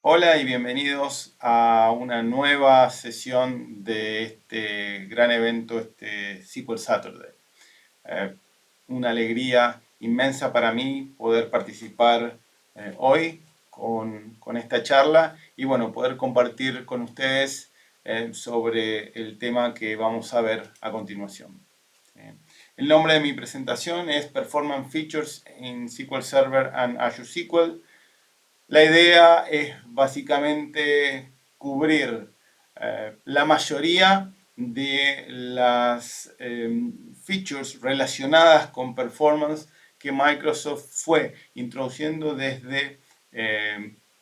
Hola y bienvenidos a una nueva sesión de este gran evento, este SQL Saturday. Eh, una alegría inmensa para mí poder participar hoy con esta charla y bueno, poder compartir con ustedes sobre el tema que vamos a ver a continuación. El nombre de mi presentación es Performance Features in SQL Server and Azure SQL. La idea es básicamente cubrir la mayoría de las features relacionadas con performance que Microsoft fue introduciendo desde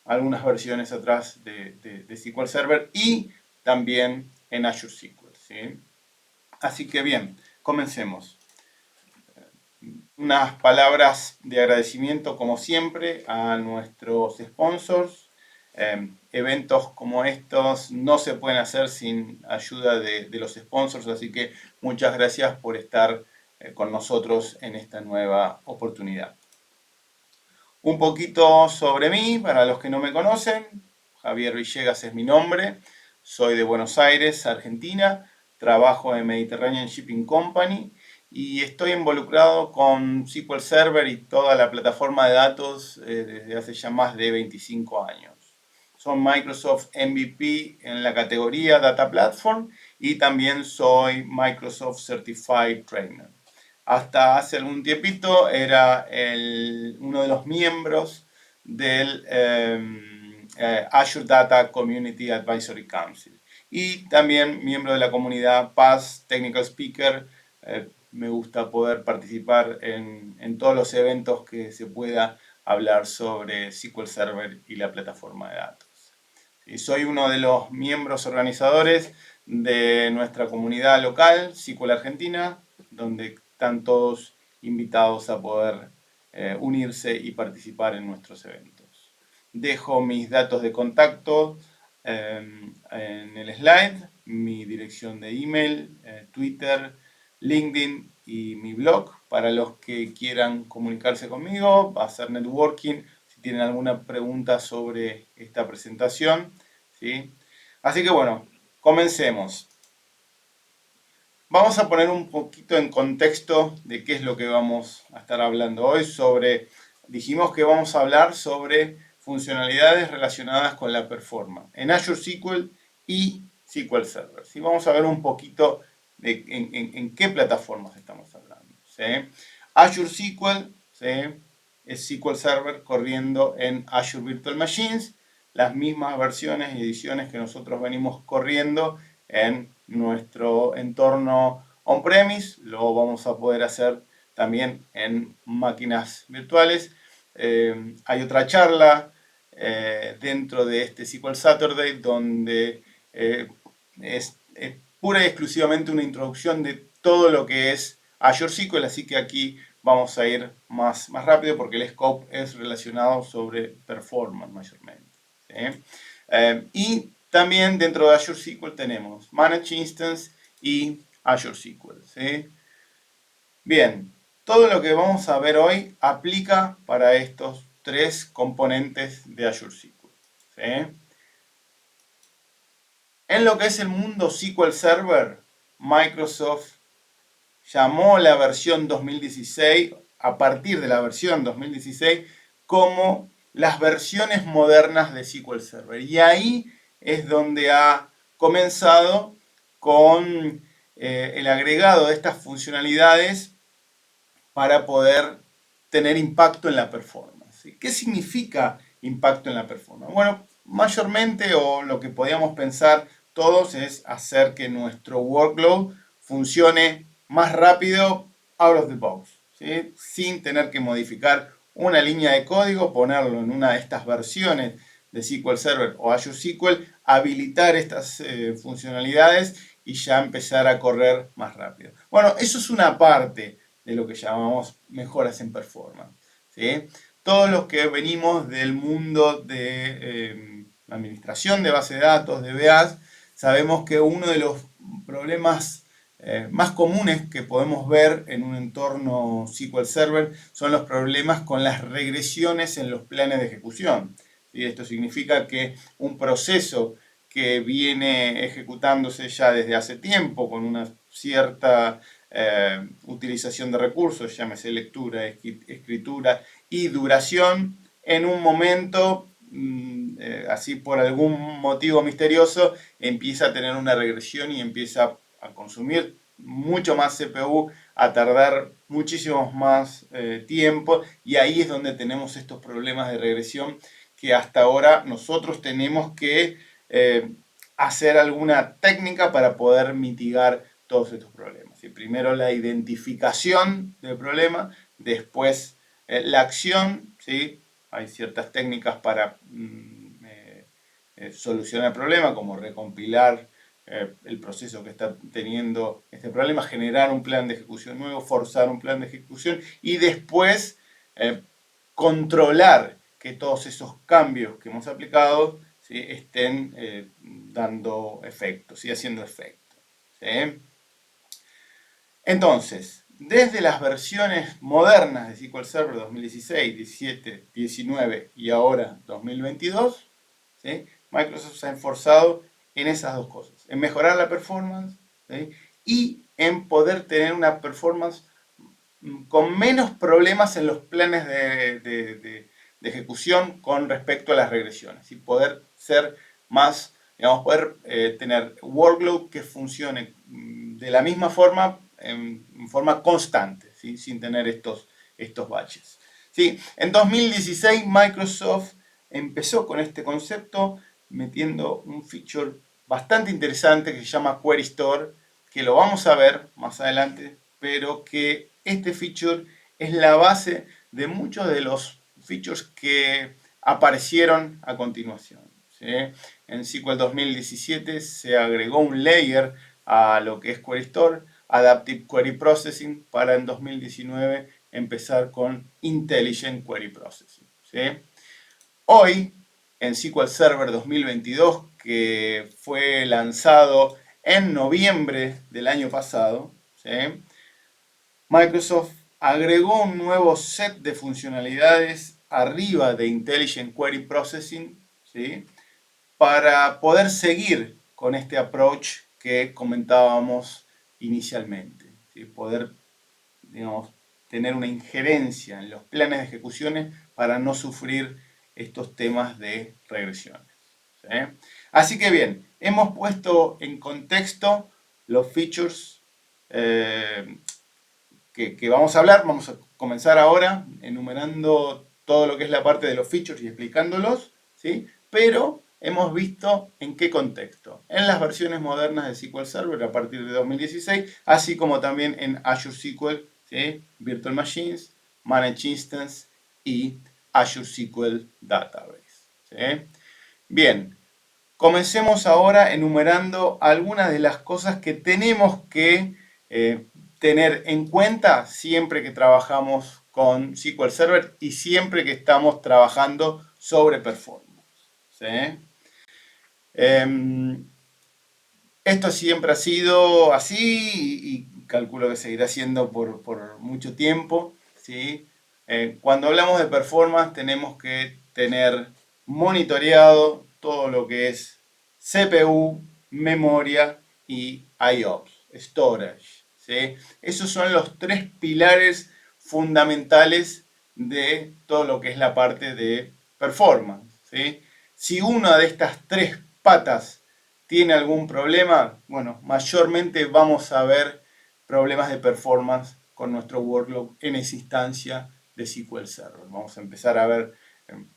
algunas versiones atrás de SQL Server y también en Azure SQL. ¿Sí? Así que bien, comencemos. Unas palabras de agradecimiento como siempre a nuestros sponsors. Eventos como estos no se pueden hacer sin ayuda de los sponsors, así que muchas gracias por estar con nosotros en esta nueva oportunidad. Un poquito sobre mí, para los que no me conocen, Javier Villegas es mi nombre, soy de Buenos Aires, Argentina, trabajo en Mediterranean Shipping Company y estoy involucrado con SQL Server y toda la plataforma de datos desde hace ya más de 25 años. Soy Microsoft MVP en la categoría Data Platform y también soy Microsoft Certified Trainer. Hasta hace algún tiempito era uno de los miembros del Azure Data Community Advisory Council y también miembro de la comunidad PAS Technical Speaker. Me gusta poder participar en todos los eventos que se pueda hablar sobre SQL Server y la plataforma de datos. Y soy uno de los miembros organizadores de nuestra comunidad local, SQL Argentina, donde están todos invitados a poder unirse y participar en nuestros eventos. Dejo mis datos de contacto en el slide, mi dirección de email, Twitter, LinkedIn y mi blog para los que quieran comunicarse conmigo, hacer networking, si tienen alguna pregunta sobre esta presentación. ¿Sí? Así que bueno, comencemos. Vamos a poner un poquito en contexto de qué es lo que vamos a estar hablando hoy dijimos que vamos a hablar sobre funcionalidades relacionadas con la performance en Azure SQL y SQL Server. ¿Sí? Vamos a ver un poquito en qué plataformas estamos hablando. ¿Sí? Azure SQL, ¿sí? Es SQL Server corriendo en Azure Virtual Machines, las mismas versiones y ediciones que nosotros venimos corriendo en nuestro entorno on-premise, lo vamos a poder hacer también en máquinas virtuales. Hay otra charla dentro de este SQL Saturday donde es pura y exclusivamente una introducción de todo lo que es Azure SQL, así que aquí vamos a ir más rápido porque el scope es relacionado sobre performance mayormente. ¿Sí? Y también dentro de Azure SQL tenemos Managed Instance y Azure SQL. ¿Sí? Bien, todo lo que vamos a ver hoy aplica para estos tres componentes de Azure SQL. ¿Sí? En lo que es el mundo SQL Server, Microsoft llamó la versión 2016, a partir de la versión 2016, como las versiones modernas de SQL Server. Y ahí es donde ha comenzado con el agregado de estas funcionalidades para poder tener impacto en la performance. ¿Qué significa impacto en la performance? Bueno, mayormente o lo que podíamos pensar todos es hacer que nuestro workload funcione más rápido out of the box, ¿sí? Sin tener que modificar una línea de código, ponerlo en una de estas versiones de SQL Server o Azure SQL, habilitar estas funcionalidades y ya empezar a correr más rápido. Bueno, eso es una parte de lo que llamamos mejoras en performance. ¿Sí? Todos los que venimos del mundo de administración de base de datos, de DBAs, sabemos que uno de los problemas más comunes que podemos ver en un entorno SQL Server son los problemas con las regresiones en los planes de ejecución. ¿sí? Esto significa que un proceso que viene ejecutándose ya desde hace tiempo con una cierta utilización de recursos, llámese lectura, escritura y duración, en un momento, así por algún motivo misterioso, empieza a tener una regresión y empieza a consumir mucho más CPU, a tardar muchísimo más tiempo, y ahí es donde tenemos estos problemas de regresión que hasta ahora nosotros tenemos que hacer alguna técnica para poder mitigar todos estos problemas. Y primero la identificación del problema, después la acción, ¿sí? Hay ciertas técnicas para solucionar el problema, como recompilar el proceso que está teniendo este problema, generar un plan de ejecución nuevo, forzar un plan de ejecución y después controlar que todos esos cambios que hemos aplicado, ¿sí? Estén dando efecto, ¿sí? Haciendo efecto. ¿Sí? Entonces, desde las versiones modernas de SQL Server 2016, 17, 19 y ahora 2022, ¿sí? Microsoft se ha esforzado en esas dos cosas, en mejorar la performance, ¿sí? Y en poder tener una performance con menos problemas en los planes de ejecución con respecto a las regresiones y poder ser más, digamos, poder tener workload que funcione de la misma forma, en forma constante, ¿sí? Sin tener estos baches. ¿Sí? En 2016 Microsoft empezó con este concepto metiendo un feature bastante interesante que se llama Query Store, que lo vamos a ver más adelante, pero que este feature es la base de muchos de los features que aparecieron a continuación. ¿Sí? En SQL 2017 se agregó un layer a lo que es Query Store, Adaptive Query Processing, para en 2019 empezar con Intelligent Query Processing. ¿Sí? Hoy, en SQL Server 2022, que fue lanzado en noviembre del año pasado, ¿sí? Microsoft agregó un nuevo set de funcionalidades arriba de Intelligent Query Processing, ¿sí? Para poder seguir con este approach que comentábamos inicialmente, ¿sí? Poder, digamos, tener una injerencia en los planes de ejecuciones para no sufrir estos temas de regresiones. ¿Sí? Así que bien, hemos puesto en contexto los features que vamos a hablar. Vamos a comenzar ahora enumerando todo lo que es la parte de los features y explicándolos, ¿sí? Pero hemos visto en qué contexto. En las versiones modernas de SQL Server a partir de 2016, así como también en Azure SQL, ¿sí? Virtual Machines, Managed Instance y Azure SQL Database. ¿Sí? Bien, comencemos ahora enumerando algunas de las cosas que tenemos que tener en cuenta siempre que trabajamos con SQL Server y siempre que estamos trabajando sobre performance. ¿Sí? Esto siempre ha sido así y calculo que seguirá siendo por mucho tiempo. ¿Sí? Cuando hablamos de performance tenemos que tener monitoreado todo lo que es CPU, memoria y IOPS, storage. ¿Sí? Esos son los tres pilares fundamentales de todo lo que es la parte de performance. ¿Sí? Si una de estas tres patas tiene algún problema, bueno, mayormente vamos a ver problemas de performance con nuestro workload en esa instancia de SQL Server. Vamos a empezar a ver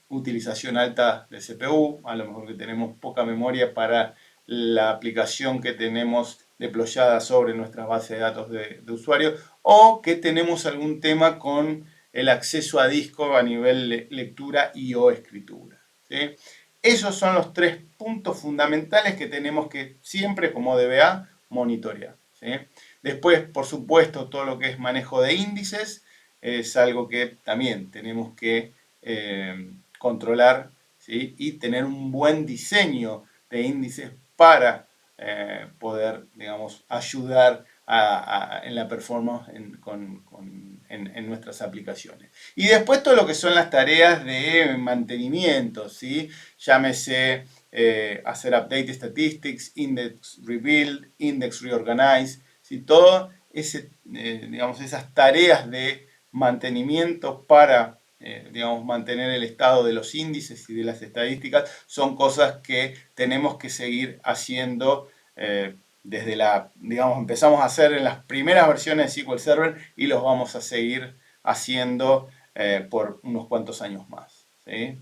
utilización alta de CPU, a lo mejor que tenemos poca memoria para la aplicación que tenemos deployada sobre nuestras bases de datos de usuario, o que tenemos algún tema con el acceso a disco a nivel lectura y o escritura. ¿Sí? Esos son los tres puntos fundamentales que tenemos que siempre como DBA monitorear. ¿Sí? Después, por supuesto, todo lo que es manejo de índices es algo que también tenemos que controlar, ¿sí? Y tener un buen diseño de índices para poder, digamos, ayudar en la performance en nuestras aplicaciones. Y después todo lo que son las tareas de mantenimiento, ¿sí? Llámese hacer update statistics, index rebuild, index reorganize, ¿sí? Todo digamos, esas tareas de mantenimiento para digamos, mantener el estado de los índices y de las estadísticas son cosas que tenemos que seguir haciendo desde digamos, empezamos a hacer en las primeras versiones de SQL Server y los vamos a seguir haciendo por unos cuantos años más. ¿Sí?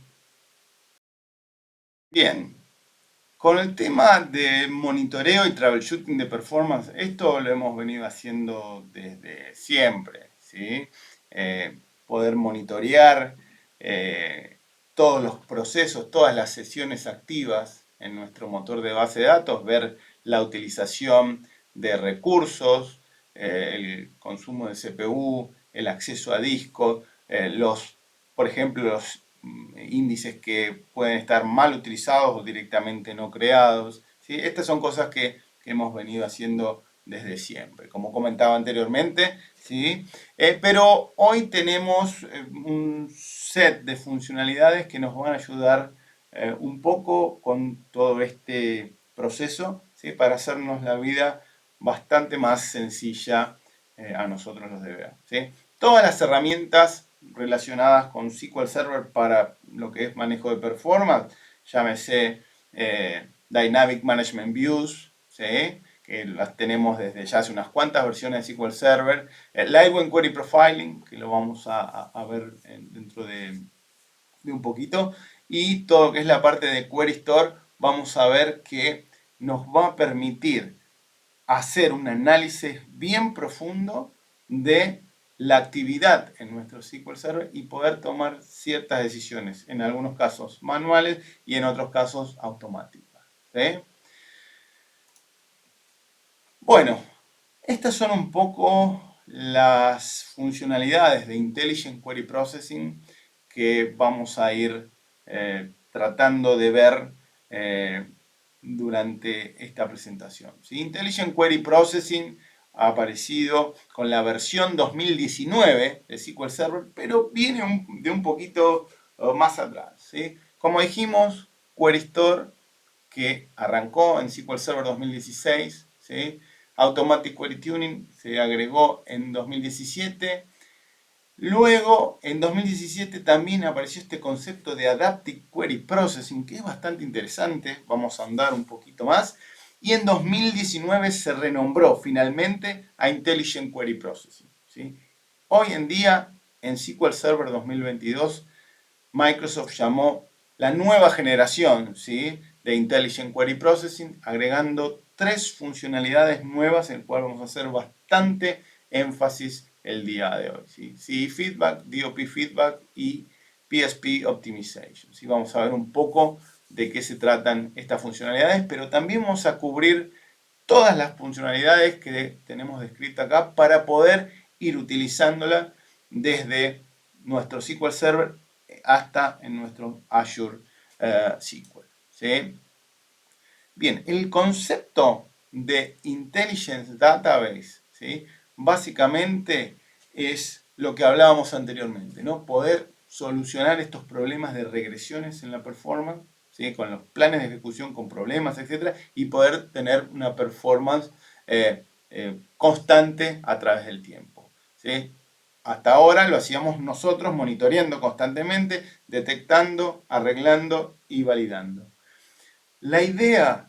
Bien, con el tema de monitoreo y troubleshooting de performance, esto lo hemos venido haciendo desde siempre, ¿sí? Poder monitorear todos los procesos, todas las sesiones activas en nuestro motor de base de datos, ver la utilización de recursos, el consumo de CPU, el acceso a disco, por ejemplo, los índices que pueden estar mal utilizados o directamente no creados. ¿Sí? Estas son cosas que hemos venido haciendo desde siempre, como comentaba anteriormente, ¿sí? Pero hoy tenemos un set de funcionalidades que nos van a ayudar un poco con todo este proceso, ¿sí? Para hacernos la vida bastante más sencilla a nosotros los DBA, ¿sí? Todas las herramientas relacionadas con SQL Server para lo que es manejo de performance, llámese Dynamic Management Views, ¿sí? Que las tenemos desde ya hace unas cuantas versiones de SQL Server, Livewell Query Profiling, que lo vamos a ver dentro de un poquito, y todo lo que es la parte de Query Store, vamos a ver que nos va a permitir hacer un análisis bien profundo de la actividad en nuestro SQL Server y poder tomar ciertas decisiones, en algunos casos manuales y en otros casos automáticas. ¿Sí? Bueno, estas son un poco las funcionalidades de Intelligent Query Processing que vamos a ir tratando de ver durante esta presentación. ¿Sí? Intelligent Query Processing ha aparecido con la versión 2019 de SQL Server, pero viene de un poquito más atrás. ¿Sí? Como dijimos, Query Store, que arrancó en SQL Server 2016, ¿sí? Automatic Query Tuning se agregó en 2017. Luego, en 2017 también apareció este concepto de Adaptive Query Processing, que es bastante interesante, vamos a andar un poquito más. Y en 2019 se renombró finalmente a Intelligent Query Processing. ¿Sí? Hoy en día, en SQL Server 2022, Microsoft llamó la nueva generación, ¿sí? De Intelligent Query Processing, agregando 3 funcionalidades nuevas, en el cual vamos a hacer bastante énfasis el día de hoy. ¿Sí? CE Feedback, DOP Feedback y PSP Optimization. ¿Sí? Vamos a ver un poco de qué se tratan estas funcionalidades, pero también vamos a cubrir todas las funcionalidades que tenemos descritas acá para poder ir utilizándola desde nuestro SQL Server hasta en nuestro Azure SQL. ¿Sí? Bien, el concepto de Intelligence Database, ¿sí? Básicamente es lo que hablábamos anteriormente, ¿no? Poder solucionar estos problemas de regresiones en la performance, ¿sí? Con los planes de ejecución, con problemas, etc. Y poder tener una performance constante a través del tiempo. ¿Sí? Hasta ahora lo hacíamos nosotros monitoreando constantemente, detectando, arreglando y validando. La idea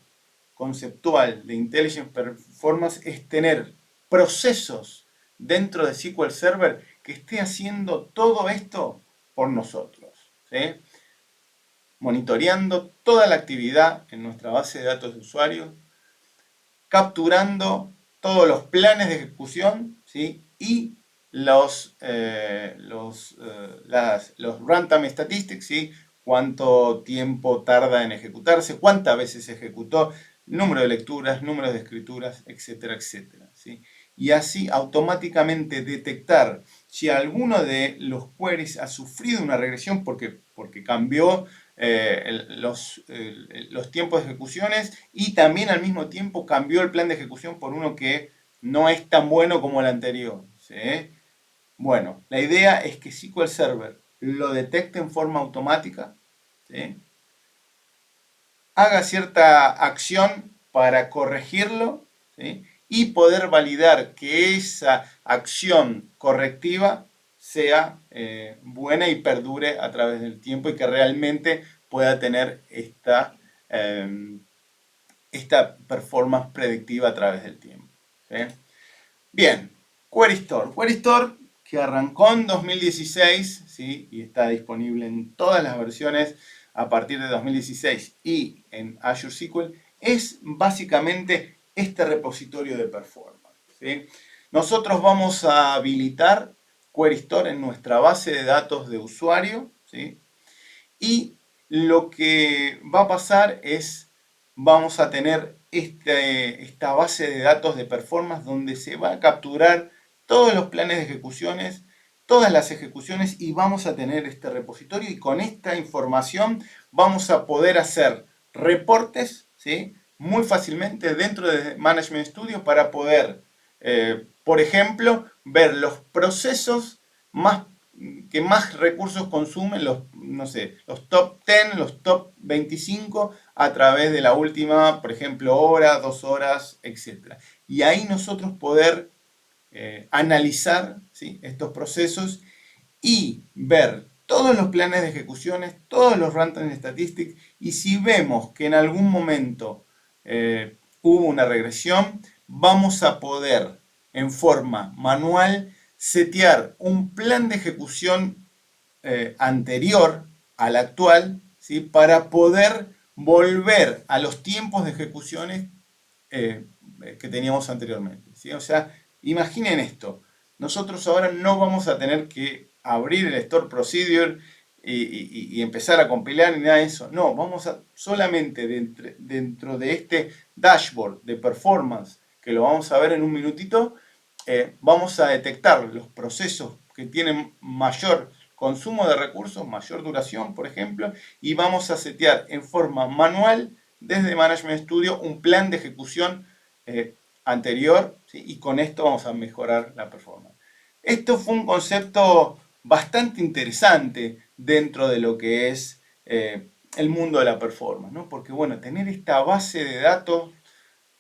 conceptual de Intelligent Performance es tener procesos dentro de SQL Server que esté haciendo todo esto por nosotros. ¿Sí? Monitoreando toda la actividad en nuestra base de datos de usuarios, capturando todos los planes de ejecución, ¿sí? Y los runtime statistics, ¿sí? Cuánto tiempo tarda en ejecutarse, cuántas veces se ejecutó, número de lecturas, número de escrituras, etcétera, etcétera. ¿Sí? Y así automáticamente detectar si alguno de los queries ha sufrido una regresión porque cambió los tiempos de ejecuciones y también al mismo tiempo cambió el plan de ejecución por uno que no es tan bueno como el anterior. ¿Sí? Bueno, la idea es que SQL Server lo detecte en forma automática, ¿sí? Haga cierta acción para corregirlo, ¿sí? Y poder validar que esa acción correctiva sea buena y perdure a través del tiempo y que realmente pueda tener esta performance predictiva a través del tiempo. ¿Sí? Bien, Query Store. Query Store que arrancó en 2016, ¿sí? Y está disponible en todas las versiones a partir de 2016 y en Azure SQL, es básicamente este repositorio de performance. ¿Sí? Nosotros vamos a habilitar Query Store en nuestra base de datos de usuario, ¿sí? Y lo que va a pasar es, vamos a tener esta base de datos de performance donde se va a capturar todos los planes de ejecuciones, todas las ejecuciones y vamos a tener este repositorio y con esta información vamos a poder hacer reportes, ¿sí? Muy fácilmente dentro de Management Studio para poder, por ejemplo, ver los procesos más que más recursos consumen los, no sé, los top 10, los top 25 a través de la última, por ejemplo, hora, 2 horas, etc. Y ahí nosotros poder analizar, ¿sí?, estos procesos y ver todos los planes de ejecuciones, todos los runtime statistics y si vemos que en algún momento hubo una regresión, vamos a poder en forma manual setear un plan de ejecución anterior al actual, ¿sí?, para poder volver a los tiempos de ejecuciones eh, que teníamos anteriormente, ¿sí? O sea, imaginen esto, nosotros ahora no vamos a tener que abrir el Store Procedure y empezar a compilar ni nada de eso. No, vamos a solamente dentro de este dashboard de performance, que lo vamos a ver en un minutito, vamos a detectar los procesos que tienen mayor consumo de recursos, mayor duración, por ejemplo, y vamos a setear en forma manual desde Management Studio un plan de ejecución anterior, ¿sí? Y con esto vamos a mejorar la performance. Esto fue un concepto bastante interesante dentro de lo que es el mundo de la performance, ¿no? Porque bueno, tener esta base de datos,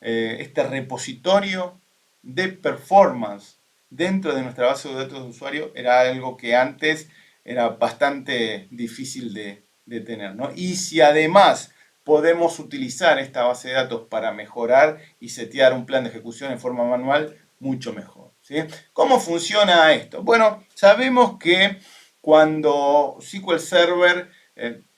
este repositorio de performance dentro de nuestra base de datos de usuario era algo que antes era bastante difícil de tener, ¿no? Y si además podemos utilizar esta base de datos para mejorar y setear un plan de ejecución en forma manual, mucho mejor, ¿sí? ¿Cómo funciona esto? Bueno, sabemos que cuando SQL Server,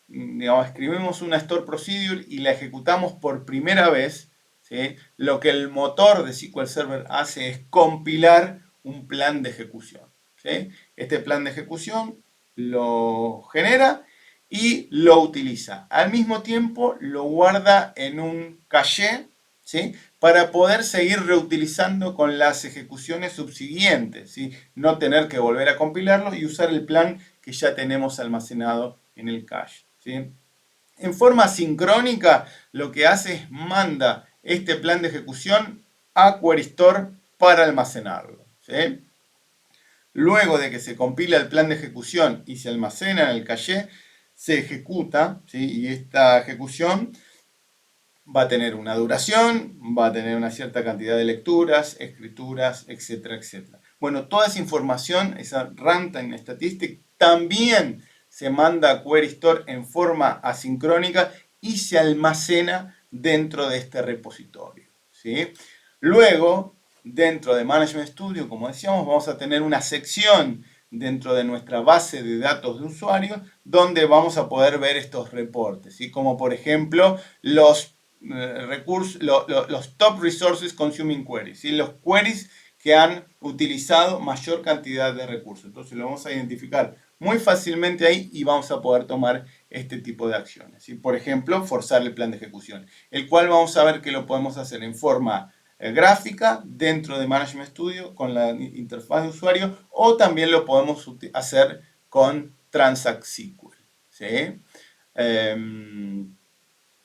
digamos, escribimos una store procedure y la ejecutamos por primera vez, ¿sí?, lo que el motor de SQL Server hace es compilar un plan de ejecución, ¿sí? Este plan de ejecución lo genera y lo utiliza. Al mismo tiempo lo guarda en un caché, ¿sí?, para poder seguir reutilizando con las ejecuciones subsiguientes, ¿sí?, no tener que volver a compilarlo y usar el plan que ya tenemos almacenado en el cache, ¿sí? En forma sincrónica, lo que hace es manda este plan de ejecución a Query Store para almacenarlo, ¿sí? Luego de que se compila el plan de ejecución y se almacena en el caché, se ejecuta, ¿sí? Y esta ejecución va a tener una duración, va a tener una cierta cantidad de lecturas, escrituras, etcétera, etcétera. Bueno, toda esa información, esa runtime statistic, también se manda a Query Store en forma asincrónica y se almacena dentro de este repositorio, ¿sí? Luego, dentro de Management Studio, como decíamos, vamos a tener una sección dentro de nuestra base de datos de usuarios donde vamos a poder ver estos reportes, ¿sí? Como por ejemplo los los top resources consuming queries, ¿sí?, los queries que han utilizado mayor cantidad de recursos. Entonces lo vamos a identificar muy fácilmente ahí y vamos a poder tomar este tipo de acciones, ¿sí? Por ejemplo, forzar el plan de ejecución, el cual vamos a ver que lo podemos hacer en forma gráfica dentro de Management Studio con la interfaz de usuario o también lo podemos hacer con Transact SQL, ¿sí?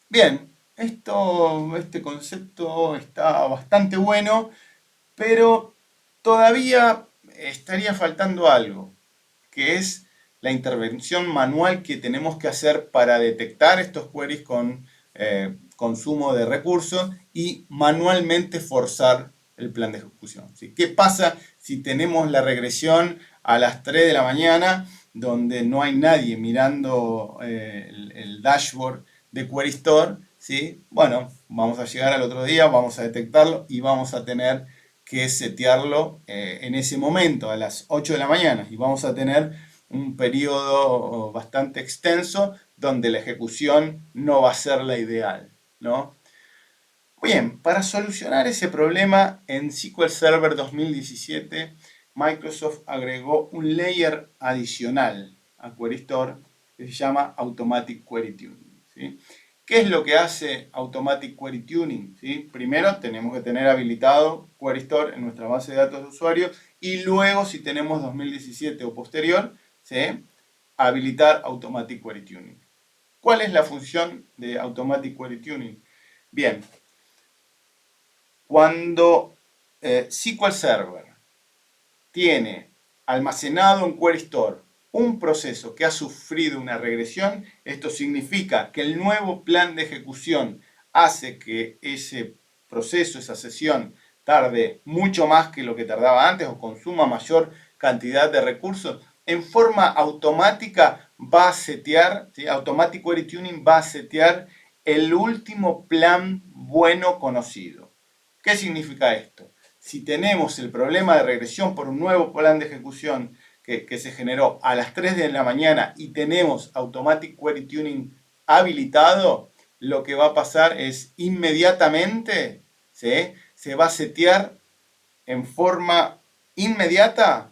Bien, este concepto está bastante bueno. pero todavía estaría faltando algo, que es la intervención manual que tenemos que hacer para detectar estos queries con consumo de recursos y manualmente forzar el plan de ejecución. ¿Sí? ¿Qué pasa si tenemos la regresión a las 3 de la mañana donde no hay nadie mirando el dashboard de Querystore? ¿Sí? Bueno, vamos a llegar al otro día, vamos a detectarlo y vamos a tener que setearlo en ese momento, a las 8 de la mañana, y vamos a tener un periodo bastante extenso donde la ejecución no va a ser la ideal, ¿no? Bien, para solucionar ese problema en SQL Server 2017, Microsoft agregó un layer adicional a Querystore que se llama Automatic Query Tuning, ¿sí? ¿Qué es lo que hace Automatic Query Tuning? ¿Sí? Primero tenemos que tener habilitado Querystore en nuestra base de datos de usuario y luego, si tenemos 2017 o posterior, ¿sí? Habilitar Automatic Query Tuning. ¿Cuál es la función de Automatic Query Tuning? Bien, cuando SQL Server tiene almacenado en Querystore un proceso que ha sufrido una regresión, esto significa que el nuevo plan de ejecución hace que ese proceso, esa sesión, tarde mucho más que lo que tardaba antes o consuma mayor cantidad de recursos, en forma automática va a setear, ¿sí? Automatic Query Tuning va a setear el último plan bueno conocido. ¿Qué significa esto? Si tenemos el problema de regresión por un nuevo plan de ejecución que se generó a las 3 de la mañana y tenemos Automatic Query Tuning habilitado, lo que va a pasar es inmediatamente, ¿sí? Se va a setear en forma inmediata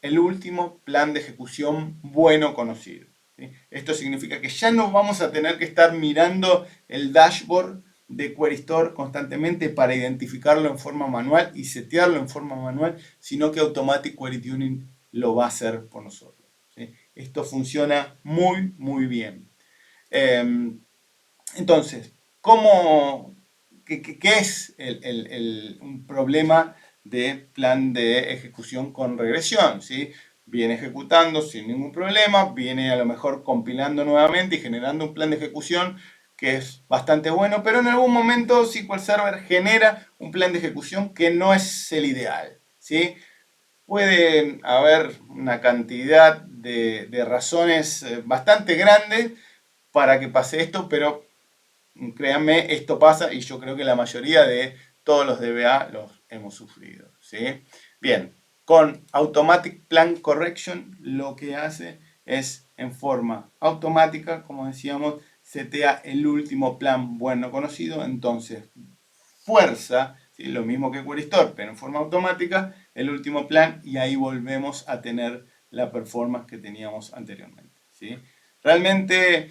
el último plan de ejecución bueno conocido. ¿Sí? Esto significa que ya no vamos a tener que estar mirando el dashboard de Querystore constantemente para identificarlo en forma manual y setearlo en forma manual, sino que Automatic Query Tuning lo va a hacer por nosotros. ¿Sí? Esto funciona muy, muy bien. Entonces, ¿qué es un problema de plan de ejecución con regresión? ¿Sí? Viene ejecutando sin ningún problema, viene a lo mejor compilando nuevamente y generando un plan de ejecución que es bastante bueno, pero en algún momento SQL Server genera un plan de ejecución que no es el ideal. ¿Sí? Puede haber una cantidad de razones bastante grandes para que pase esto, pero créanme, esto pasa y yo creo que la mayoría de todos los DBA los hemos sufrido. ¿Sí? Bien, con Automatic Plan Correction lo que hace es en forma automática, como decíamos, setea el último plan bueno conocido, entonces fuerza, ¿sí? Lo mismo que Querystore, pero en forma automática, el último plan y ahí volvemos a tener la performance que teníamos anteriormente. ¿Sí? Realmente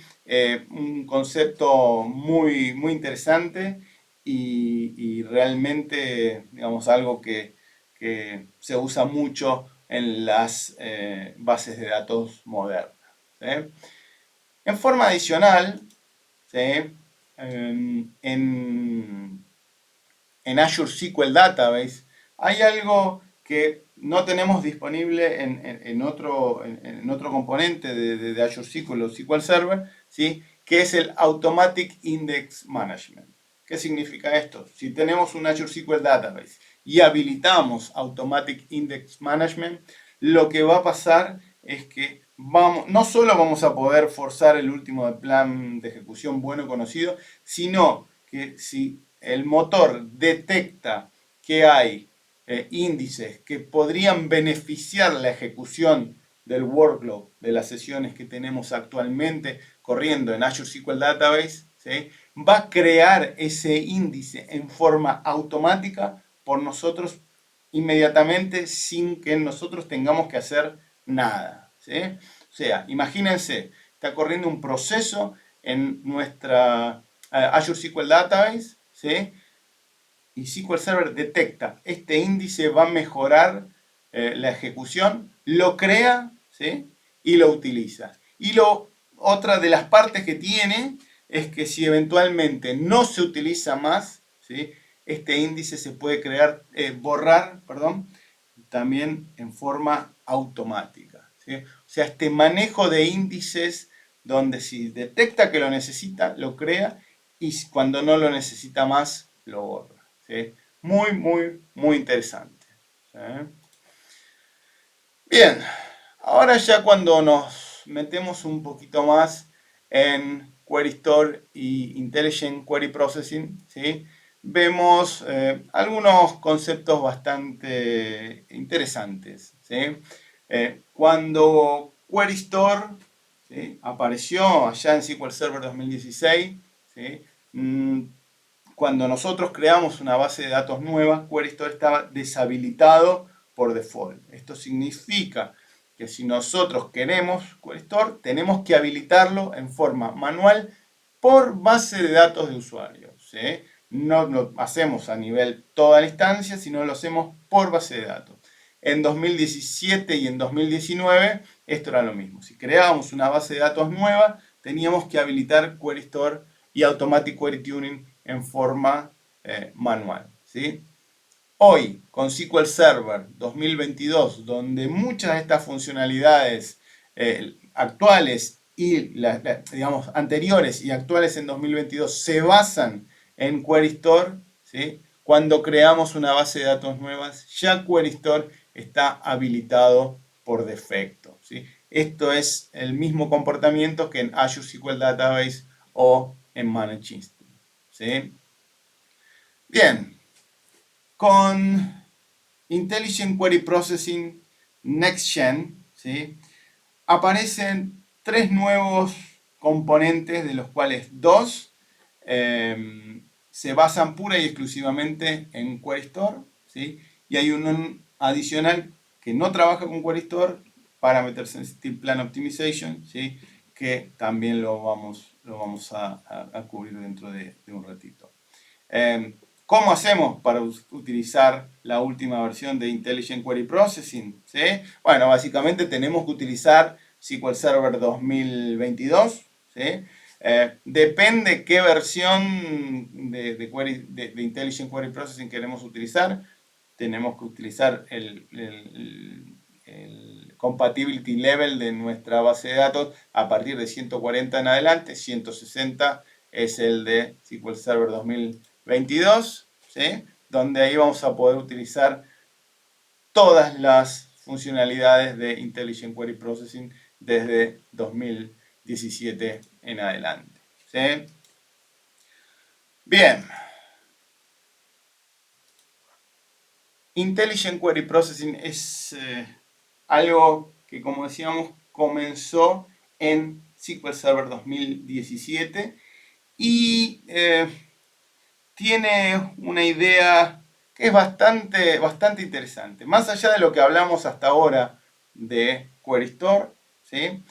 un concepto muy, muy interesante y realmente, digamos, algo que se usa mucho en las bases de datos modernas. ¿Sí? En forma adicional, ¿sí? En Azure SQL Database hay algo que no tenemos disponible en otro componente de Azure SQL o SQL Server, ¿sí? Que es el Automatic Index Management. ¿Qué significa esto? Si tenemos un Azure SQL Database y habilitamos Automatic Index Management, lo que va a pasar es que no solo vamos a poder forzar el último plan de ejecución bueno conocido, sino que si el motor detecta que hay índices que podrían beneficiar la ejecución del workload de las sesiones que tenemos actualmente corriendo en Azure SQL Database, ¿sí? Va a crear ese índice en forma automática por nosotros inmediatamente sin que nosotros tengamos que hacer nada. ¿Sí? O sea, imagínense, está corriendo un proceso en nuestra Azure SQL Database, ¿sí? Y SQL Server detecta este índice, va a mejorar la ejecución, lo crea, ¿sí? Y lo utiliza. Y otra de las partes que tiene es que si eventualmente no se utiliza más, ¿sí? este índice se puede borrar, perdón, también en forma automática, ¿sí? O sea, este manejo de índices donde si detecta que lo necesita, lo crea y cuando no lo necesita más, lo borra, ¿sí? Muy, muy, muy interesante, ¿sí? Bien, ahora ya cuando nos metemos un poquito más en Query Store y Intelligent Query Processing, ¿sí? Vemos algunos conceptos bastante interesantes, ¿sí? Cuando Query Store, ¿sí?, apareció allá en SQL Server 2016, ¿sí?, cuando nosotros creamos una base de datos nueva, Query Store estaba deshabilitado por default. Esto significa que si nosotros queremos Query Store, tenemos que habilitarlo en forma manual por base de datos de usuarios, ¿sí? No lo hacemos a nivel toda la instancia, sino lo hacemos por base de datos. En 2017 y en 2019 esto era lo mismo. Si creábamos una base de datos nueva, teníamos que habilitar Query Store y Automatic Query Tuning en forma manual, ¿sí? Hoy, con SQL Server 2022, donde muchas de estas funcionalidades actuales y digamos, anteriores y actuales en 2022 se basan en Query Store, ¿sí? Cuando creamos una base de datos nuevas, ya Query Store está habilitado por defecto, ¿sí? Esto es el mismo comportamiento que en Azure SQL Database o en Managed Instance, ¿sí? Bien, con Intelligent Query Processing Next Gen, ¿sí?, aparecen tres nuevos componentes, de los cuales dos se basan pura y exclusivamente en Query Store, ¿sí? Y hay uno adicional que no trabaja con Query Store, Parameter Sensitive Plan Optimization, ¿sí?, que también lo vamos a cubrir dentro de un ratito. ¿Cómo hacemos para utilizar la última versión de Intelligent Query Processing? ¿Sí? Bueno, básicamente tenemos que utilizar SQL Server 2022. ¿Sí? Depende qué versión de Intelligent Query Processing queremos utilizar. Tenemos que utilizar el compatibility level de nuestra base de datos a partir de 140 en adelante. 160 es el de SQL Server 2022, ¿sí?, donde ahí vamos a poder utilizar todas las funcionalidades de Intelligent Query Processing desde 2017 en adelante, ¿sí? Bien. Intelligent Query Processing es algo que, como decíamos, comenzó en SQL Server 2017 y tiene una idea que es bastante interesante. Más allá de lo que hablamos hasta ahora de Query Store, ¿sí?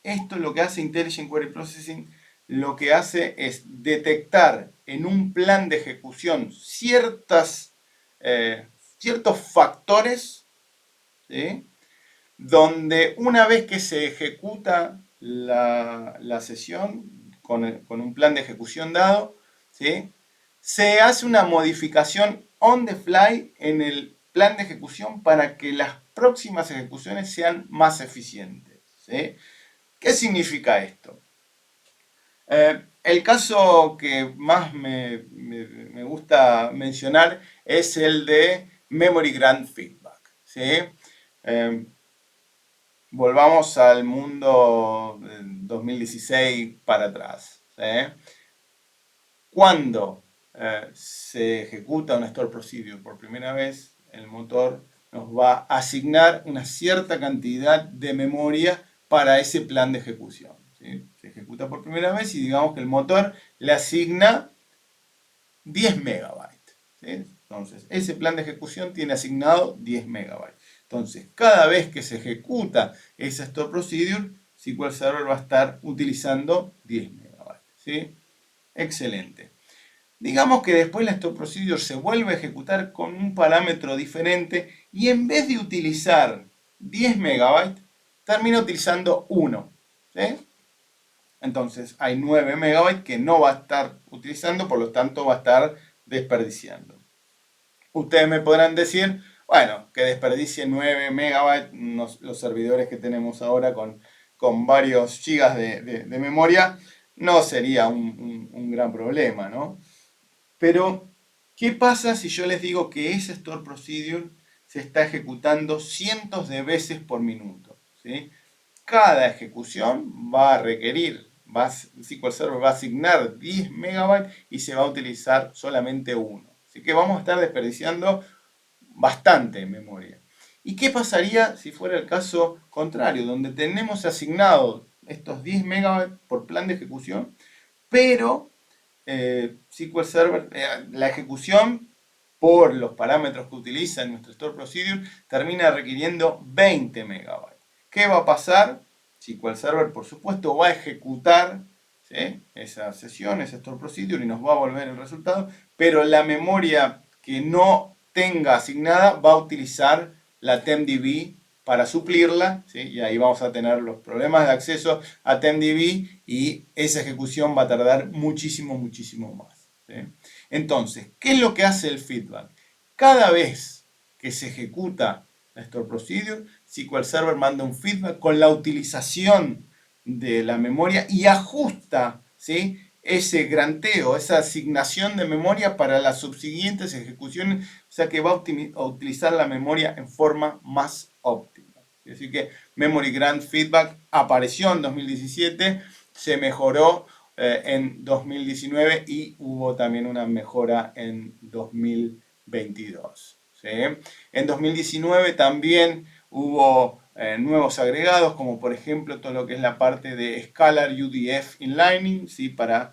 Esto lo que hace Intelligent Query Processing, lo que hace es detectar en un plan de ejecución ciertos factores, ¿sí?, donde una vez que se ejecuta la sesión con un plan de ejecución dado, ¿sí?, se hace una modificación on the fly en el plan de ejecución para que las próximas ejecuciones sean más eficientes, ¿sí? ¿Qué significa esto? El caso que más me gusta mencionar es el de Memory Grant Feedback, ¿sí? Volvamos al mundo 2016 para atrás, ¿sí? Cuando se ejecuta una store procedure por primera vez, el motor nos va a asignar una cierta cantidad de memoria para ese plan de ejecución, ¿sí? Se ejecuta por primera vez y digamos que el motor le asigna 10 megabytes, ¿sí? Entonces, ese plan de ejecución tiene asignado 10 megabytes. Entonces, cada vez que se ejecuta esa store procedure, SQL Server va a estar utilizando 10 megabytes, ¿sí? Excelente. Digamos que después la store procedure se vuelve a ejecutar con un parámetro diferente y en vez de utilizar 10 megabytes, termina utilizando 1, ¿sí? Entonces hay 9 megabytes que no va a estar utilizando, por lo tanto va a estar desperdiciando. Ustedes me podrán decir, bueno, que desperdicie 9 megabytes los servidores que tenemos ahora con varios gigas de memoria, no sería un gran problema, ¿no? Pero, ¿qué pasa si yo les digo que ese store procedure se está ejecutando cientos de veces por minuto? ¿Sí? Cada ejecución va a requerir, SQL Server va a asignar 10 megabytes y se va a utilizar solamente uno. Así que vamos a estar desperdiciando bastante memoria. ¿Y qué pasaría si fuera el caso contrario, donde tenemos asignado estos 10 megabytes por plan de ejecución, pero SQL Server, la ejecución por los parámetros que utiliza en nuestro Store Procedure termina requiriendo 20 megabytes? ¿Qué va a pasar? SQL Server, por supuesto, va a ejecutar, ¿sí?, esa sesión, ese Store Procedure, y nos va a volver el resultado, pero la memoria que no tenga asignada va a utilizar la TempDB para suplirla, ¿sí? Y ahí vamos a tener los problemas de acceso a TempDB y esa ejecución va a tardar muchísimo, muchísimo más, ¿sí? Entonces, ¿qué es lo que hace el feedback? Cada vez que se ejecuta la Store Procedure, SQL Server manda un feedback con la utilización de la memoria y ajusta, ¿sí?, ese granteo, esa asignación de memoria para las subsiguientes ejecuciones, o sea que va a utilizar la memoria en forma más óptima. Así que Memory Grant Feedback apareció en 2017, se mejoró en 2019 y hubo también una mejora en 2022. ¿Sí? En 2019 también hubo nuevos agregados, como por ejemplo todo lo que es la parte de Scalar UDF Inlining, ¿sí?, para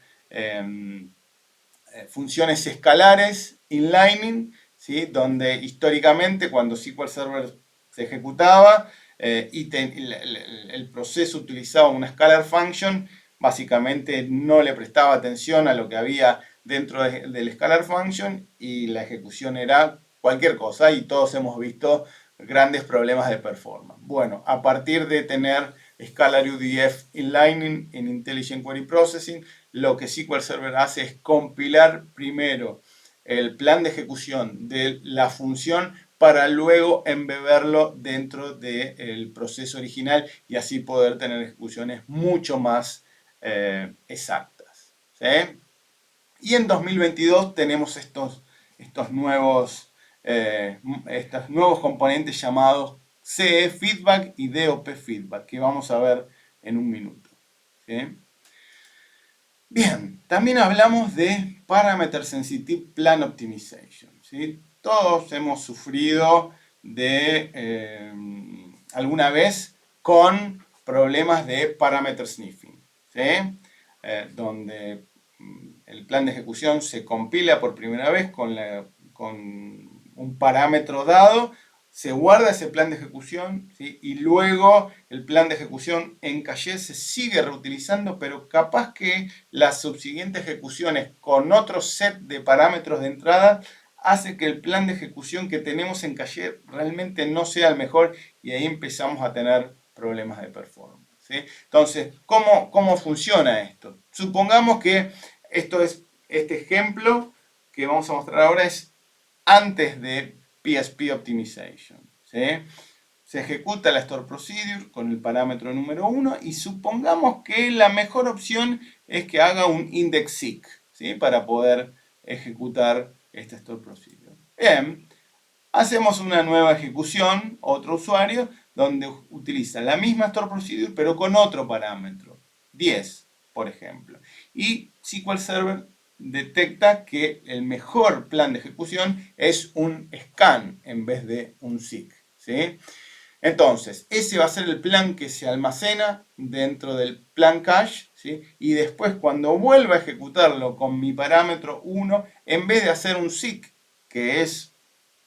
funciones escalares inlining, ¿sí?, donde históricamente cuando SQL Server se ejecutaba el proceso utilizaba una scalar function, básicamente no le prestaba atención a lo que había dentro del scalar function y la ejecución era cualquier cosa, y todos hemos visto grandes problemas de performance. Bueno, a partir de tener Scalar UDF Inlining en Intelligent Query Processing, lo que SQL Server hace es compilar primero el plan de ejecución de la función para luego embeberlo dentro del proceso original y así poder tener ejecuciones mucho más exactas, ¿sí? Y en 2022 tenemos estos nuevos componentes llamados CE Feedback y DOP Feedback, que vamos a ver en un minuto, ¿sí? Bien, también hablamos de Parameter Sensitive Plan Optimization, ¿sí? Todos hemos sufrido alguna vez con problemas de parameter sniffing, ¿sí? Donde el plan de ejecución se compila por primera vez con un parámetro dado, se guarda ese plan de ejecución, ¿sí?, y luego el plan de ejecución en caché se sigue reutilizando, pero capaz que las subsiguientes ejecuciones con otro set de parámetros de entrada hace que el plan de ejecución que tenemos en caché realmente no sea el mejor y ahí empezamos a tener problemas de performance, ¿sí? Entonces, ¿cómo funciona esto? Supongamos que este ejemplo que vamos a mostrar ahora es antes de PSP Optimization, ¿sí? Se ejecuta la Store Procedure con el parámetro número 1 y supongamos que la mejor opción es que haga un index seek, ¿sí?, para poder ejecutar esta Store Procedure. Bien, hacemos una nueva ejecución, otro usuario, donde utiliza la misma Store Procedure pero con otro parámetro, 10, por ejemplo. Y SQL Server detecta que el mejor plan de ejecución es un scan en vez de un seek, ¿sí? Entonces, ese va a ser el plan que se almacena dentro del plan cache, ¿sí? Y después cuando vuelva a ejecutarlo con mi parámetro 1, en vez de hacer un seek, que es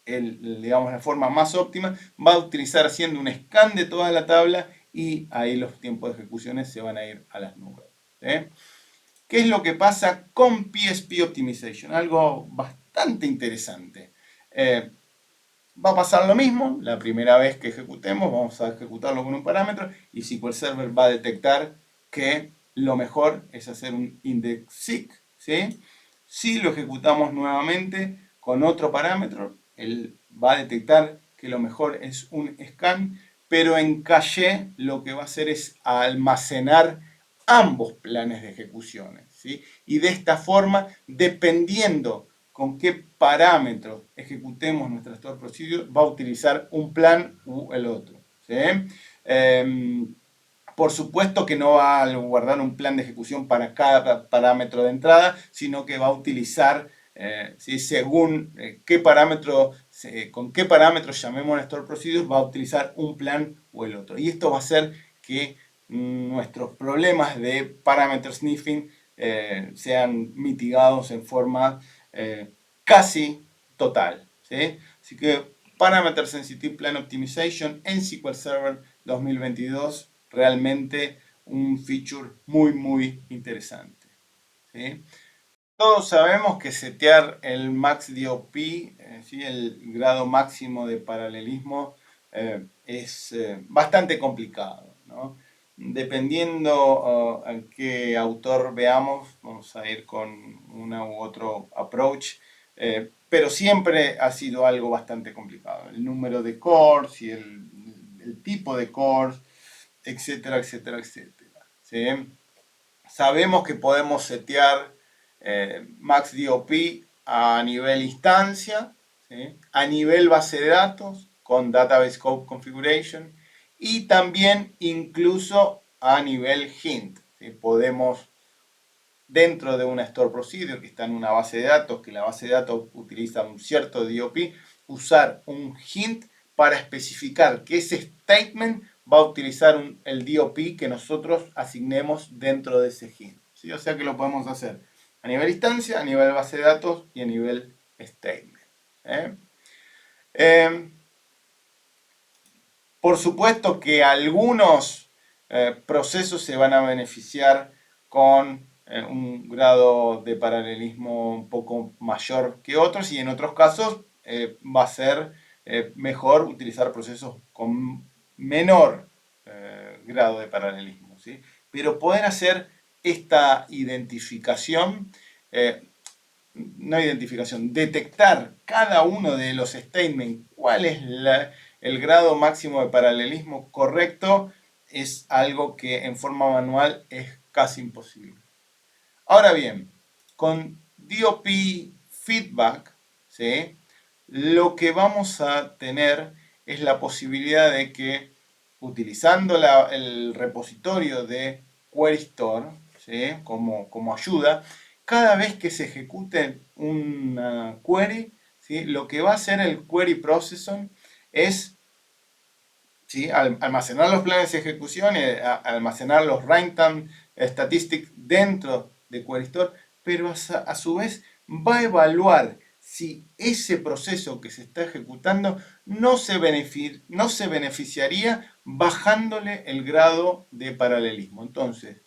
digamos, la forma más óptima, va a utilizar haciendo un scan de toda la tabla y ahí los tiempos de ejecuciones se van a ir a las nubes, ¿sí? ¿Qué es lo que pasa con PSP Optimization? Algo bastante interesante. Va a pasar lo mismo, la primera vez que ejecutemos, vamos a ejecutarlo con un parámetro y SQL Server va a detectar que lo mejor es hacer un index seek, ¿sí? Si lo ejecutamos nuevamente con otro parámetro, él va a detectar que lo mejor es un scan, pero en caché lo que va a hacer es almacenar ambos planes de ejecuciones, ¿sí? Y de esta forma, dependiendo con qué parámetros ejecutemos nuestra store procedure, va a utilizar un plan u el otro, ¿sí? Por supuesto que no va a guardar un plan de ejecución para cada parámetro de entrada, sino que va a utilizar, ¿sí? Según qué parámetro, con qué parámetros llamemos a store procedure, va a utilizar un plan o el otro. Y esto va a hacer que nuestros problemas de parameter sniffing sean mitigados en forma casi total, ¿sí? Así que Parameter Sensitive Plan Optimization en SQL Server 2022, realmente un feature muy interesante, ¿sí? Todos sabemos que setear el max DOP, ¿sí? El grado máximo de paralelismo, es bastante complicado, ¿no? Dependiendo en qué autor veamos, vamos a ir con una u otro approach, pero siempre ha sido algo bastante complicado. El número de cores y el tipo de cores, etcétera. ¿Sí? Sabemos que podemos setear max DOP a nivel instancia, ¿sí? A nivel base de datos con Database Scope Configuration y también incluso a nivel hint, ¿sí? Podemos, dentro de una Store Procedure que está en una base de datos, que la base de datos utiliza un cierto DOP, usar un hint para especificar que ese statement va a utilizar el DOP que nosotros asignemos dentro de ese hint, ¿sí? O sea que lo podemos hacer a nivel instancia, a nivel base de datos y a nivel statement. ¿Eh? Eh, por supuesto que algunos procesos se van a beneficiar con un grado de paralelismo un poco mayor que otros y en otros casos va a ser mejor utilizar procesos con menor grado de paralelismo, ¿sí? Pero poder hacer esta identificación, no identificación, detectar cada uno de los statements, cuál es el grado máximo de paralelismo correcto, es algo que en forma manual es casi imposible. Ahora bien, con DOP feedback, ¿sí? Lo que vamos a tener es la posibilidad de que, utilizando el repositorio de Query Store, ¿sí? como ayuda, cada vez que se ejecute una query, ¿sí? Lo que va a hacer el Query Processor es, ¿sí? Almacenar los planes de ejecución y almacenar los runtime statistics dentro de Query Store, pero a su vez va a evaluar si ese proceso que se está ejecutando no se beneficiaría bajándole el grado de paralelismo. Entonces,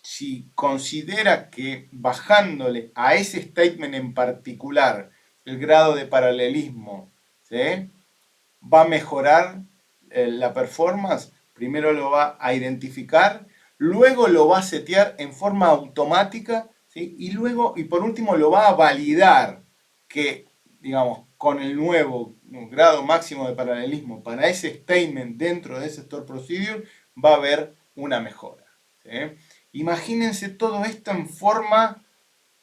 si considera que bajándole a ese statement en particular el grado de paralelismo, ¿sí? Va a mejorar la performance, primero lo va a identificar, luego lo va a setear en forma automática, ¿sí? Y luego, y por último, lo va a validar que, digamos, con el nuevo grado máximo de paralelismo para ese statement dentro de ese store procedure, va a haber una mejora, ¿sí? Imagínense todo esto en forma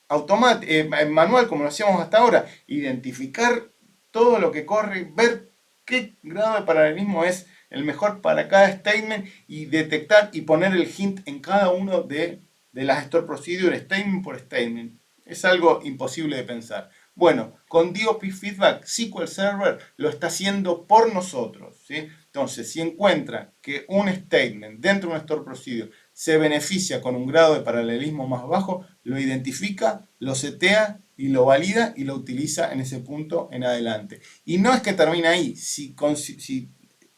automática, manual, como lo hacíamos hasta ahora, identificar todo lo que corre, ver qué grado de paralelismo es el mejor para cada statement y detectar y poner el hint en cada uno de las store procedure, statement por statement. Es algo imposible de pensar. Bueno, con DOP Feedback, SQL Server lo está haciendo por nosotros, ¿sí? Entonces, si encuentra que un statement dentro de una store procedure se beneficia con un grado de paralelismo más bajo, lo identifica, lo setea y lo valida y lo utiliza en ese punto en adelante. Y no es que termine ahí, si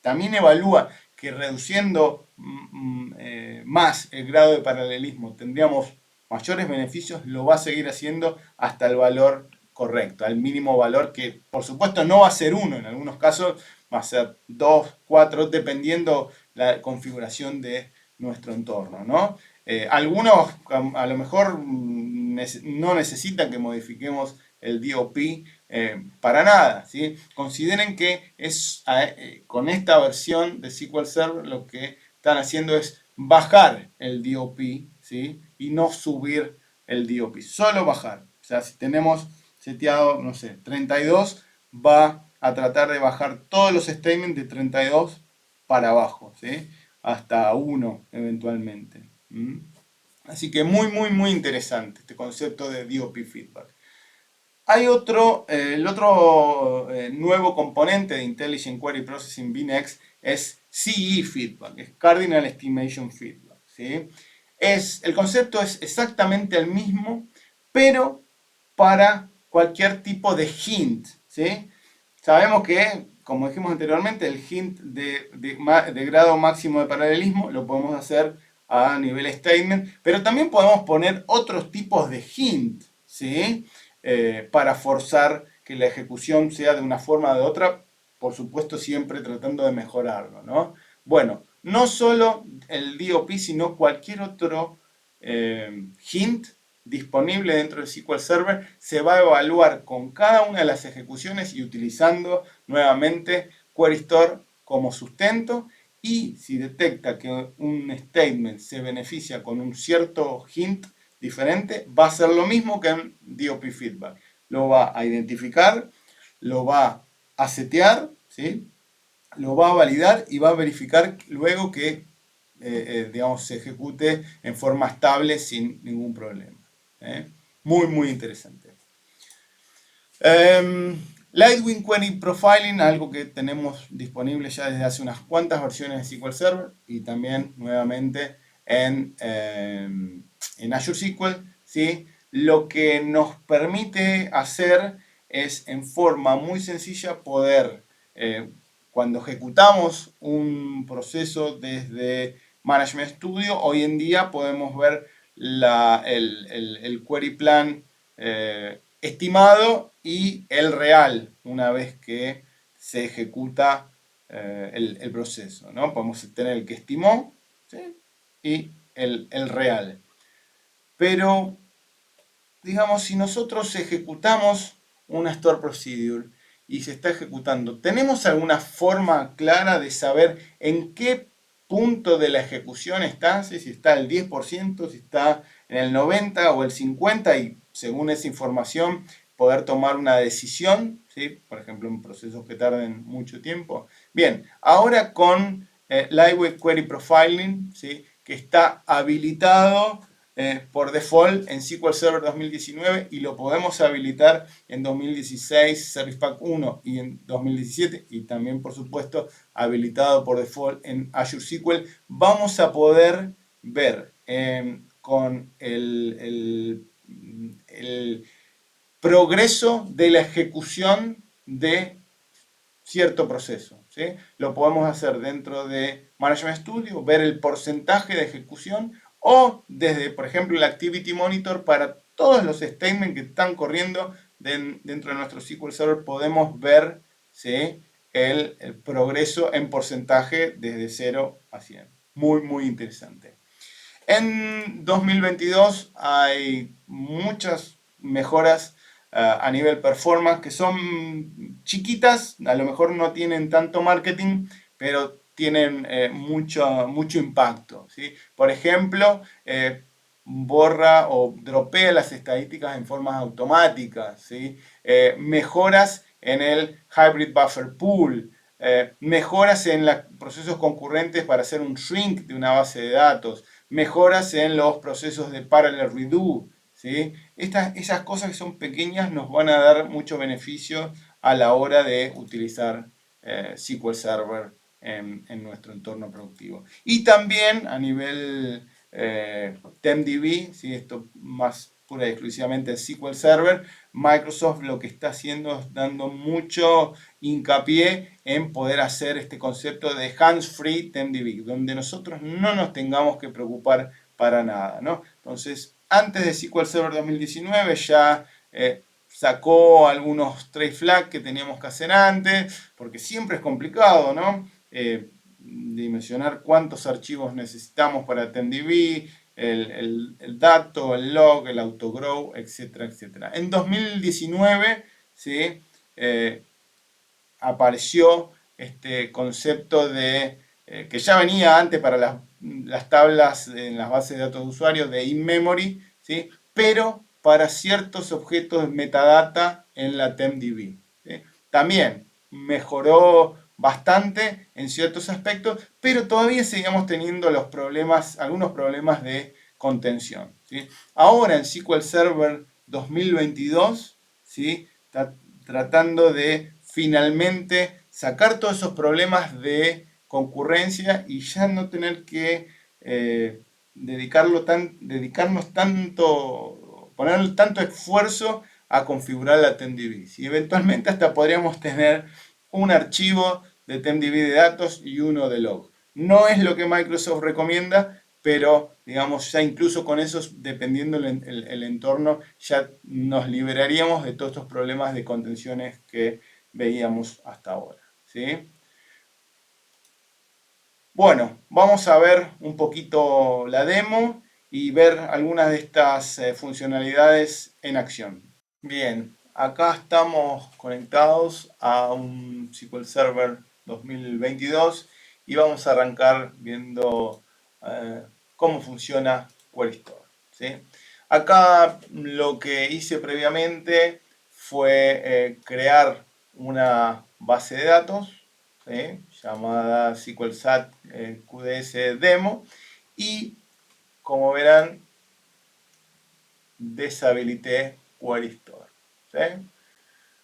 también evalúa que reduciendo más el grado de paralelismo tendríamos mayores beneficios, lo va a seguir haciendo hasta el valor correcto, al mínimo valor que por supuesto no va a ser 1, en algunos casos va a ser 2, 4, dependiendo la configuración de nuestro entorno, ¿no? Algunos a lo mejor no necesitan que modifiquemos el DOP para nada, ¿sí? Consideren que con esta versión de SQL Server lo que están haciendo es bajar el DOP, ¿sí? Y no subir el DOP, solo bajar. O sea, si tenemos seteado, no sé, 32, va a tratar de bajar todos los statements de 32 para abajo, ¿sí? Hasta 1 eventualmente. Así que muy interesante este concepto de DOP feedback. Hay el otro nuevo componente de Intelligent Query Processing VNext es CE feedback, es Cardinal Estimation Feedback, ¿sí? El concepto es exactamente el mismo, pero para cualquier tipo de hint, ¿sí? Sabemos que, como dijimos anteriormente, el hint de grado máximo de paralelismo lo podemos hacer a nivel statement, pero también podemos poner otros tipos de hint, ¿sí? Para forzar que la ejecución sea de una forma o de otra, por supuesto siempre tratando de mejorarlo, ¿no? Bueno, no solo el DOP, sino cualquier otro hint disponible dentro del SQL Server se va a evaluar con cada una de las ejecuciones y utilizando nuevamente Query Store como sustento, y si detecta que un statement se beneficia con un cierto hint diferente, va a ser lo mismo que en DOP Feedback. Lo va a identificar, lo va a setear, ¿sí? Lo va a validar y va a verificar luego que digamos, se ejecute en forma estable sin ningún problema. Muy interesante. Lightwing Query Profiling, algo que tenemos disponible ya desde hace unas cuantas versiones de SQL Server y también nuevamente en Azure SQL, ¿sí? Lo que nos permite hacer es en forma muy sencilla poder, cuando ejecutamos un proceso desde Management Studio, hoy en día podemos ver el query plan estimado y el real una vez que se ejecuta el proceso, ¿no? Podemos tener el que estimó, ¿sí? Y el real. Pero, digamos, si nosotros ejecutamos una store procedure y se está ejecutando, ¿tenemos alguna forma clara de saber en qué punto de la ejecución está? ¿Sí? Si está el 10%, si está en el 90% o el 50%, y según esa información poder tomar una decisión, ¿sí? Por ejemplo, en procesos que tarden mucho tiempo. Bien, ahora con Lightweight Query Profiling, ¿sí? Que está habilitado por default en SQL Server 2019 y lo podemos habilitar en 2016 Service Pack 1 y en 2017, y también por supuesto habilitado por default en Azure SQL. Vamos a poder ver con el progreso de la ejecución de cierto proceso, ¿sí? Lo podemos hacer dentro de Management Studio, ver el porcentaje de ejecución, o desde, por ejemplo, el Activity Monitor para todos los statements que están corriendo dentro de nuestro SQL Server. Podemos ver, ¿sí? el progreso en porcentaje desde 0 a 100. Muy interesante. En 2022 hay muchas mejoras a nivel performance que son chiquitas, a lo mejor no tienen tanto marketing, pero tienen mucho impacto, ¿sí? Por ejemplo, borra o dropea las estadísticas en formas automáticas, ¿sí? Mejoras en el Hybrid Buffer Pool, mejoras en los procesos concurrentes para hacer un shrink de una base de datos, mejoras en los procesos de Parallel Redo, ¿sí? Esas cosas que son pequeñas nos van a dar mucho beneficio a la hora de utilizar SQL Server en nuestro entorno productivo. Y también a nivel TempDB, ¿sí? Esto más pura y exclusivamente el SQL Server, Microsoft lo que está haciendo es dando mucho hincapié en poder hacer este concepto de hands-free TempDB, donde nosotros no nos tengamos que preocupar para nada, ¿no? Entonces, antes de SQL Server 2019 ya sacó algunos trace flags que teníamos que hacer antes, porque siempre es complicado, ¿no? Dimensionar cuántos archivos necesitamos para TempDB, el dato, el log, el autogrow, etcétera, etcétera. En 2019, ¿sí? Apareció este concepto de, que ya venía antes para las tablas en las bases de datos de usuarios de in-memory, ¿sí? Pero para ciertos objetos de metadata en la TempDB. ¿Sí? También mejoró bastante en ciertos aspectos, pero todavía seguimos teniendo los problemas, algunos problemas de contención. ¿Sí? Ahora en SQL Server 2022, ¿sí? Está tratando de finalmente sacar todos esos problemas de concurrencia y ya no tener que dedicarnos tanto, poner tanto esfuerzo a configurar la TempDB. Y eventualmente hasta podríamos tener un archivo de TempDB de datos y uno de log. No es lo que Microsoft recomienda, pero digamos ya incluso con eso, dependiendo el entorno, ya nos liberaríamos de todos estos problemas de contenciones que veíamos hasta ahora. ¿Sí? Bueno, vamos a ver un poquito la demo y ver algunas de estas funcionalidades en acción. Bien, acá estamos conectados a un SQL Server 2022 y vamos a arrancar viendo cómo funciona Query Store. ¿Sí? Acá lo que hice previamente fue crear una base de datos, ¿sí? Llamada SQL SAT QDS Demo, y como verán deshabilité Query Store. ¿Sí?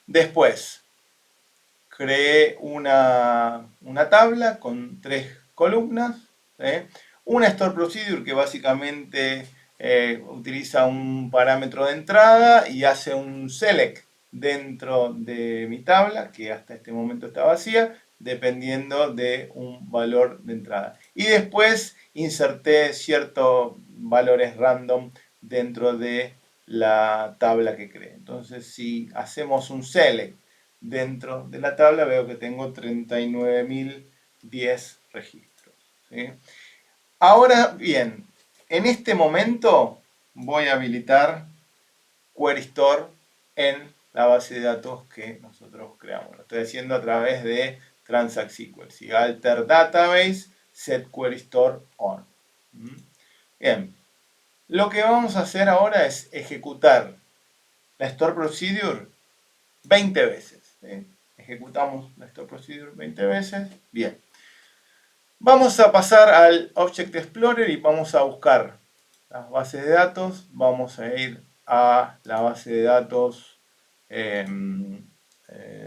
Después creé una tabla con 3 columnas, ¿sí? Una Store Procedure que básicamente utiliza un parámetro de entrada y hace un select dentro de mi tabla, que hasta este momento está vacía, dependiendo de un valor de entrada. Y después inserté ciertos valores random dentro de la tabla que creé. Entonces, si hacemos un select dentro de la tabla, veo que tengo 39.010 registros. ¿Sí? Ahora bien, en este momento voy a habilitar Query Store en la base de datos que nosotros creamos. Lo estoy haciendo a través de Transact SQL. ¿Sí? Alter Database, Set Query Store On. Bien, lo que vamos a hacer ahora es ejecutar la Store Procedure 20 veces. ¿Sí? Ejecutamos la Store Procedure 20 veces. Bien. Vamos a pasar al Object Explorer y vamos a buscar las bases de datos. Vamos a ir a la base de datos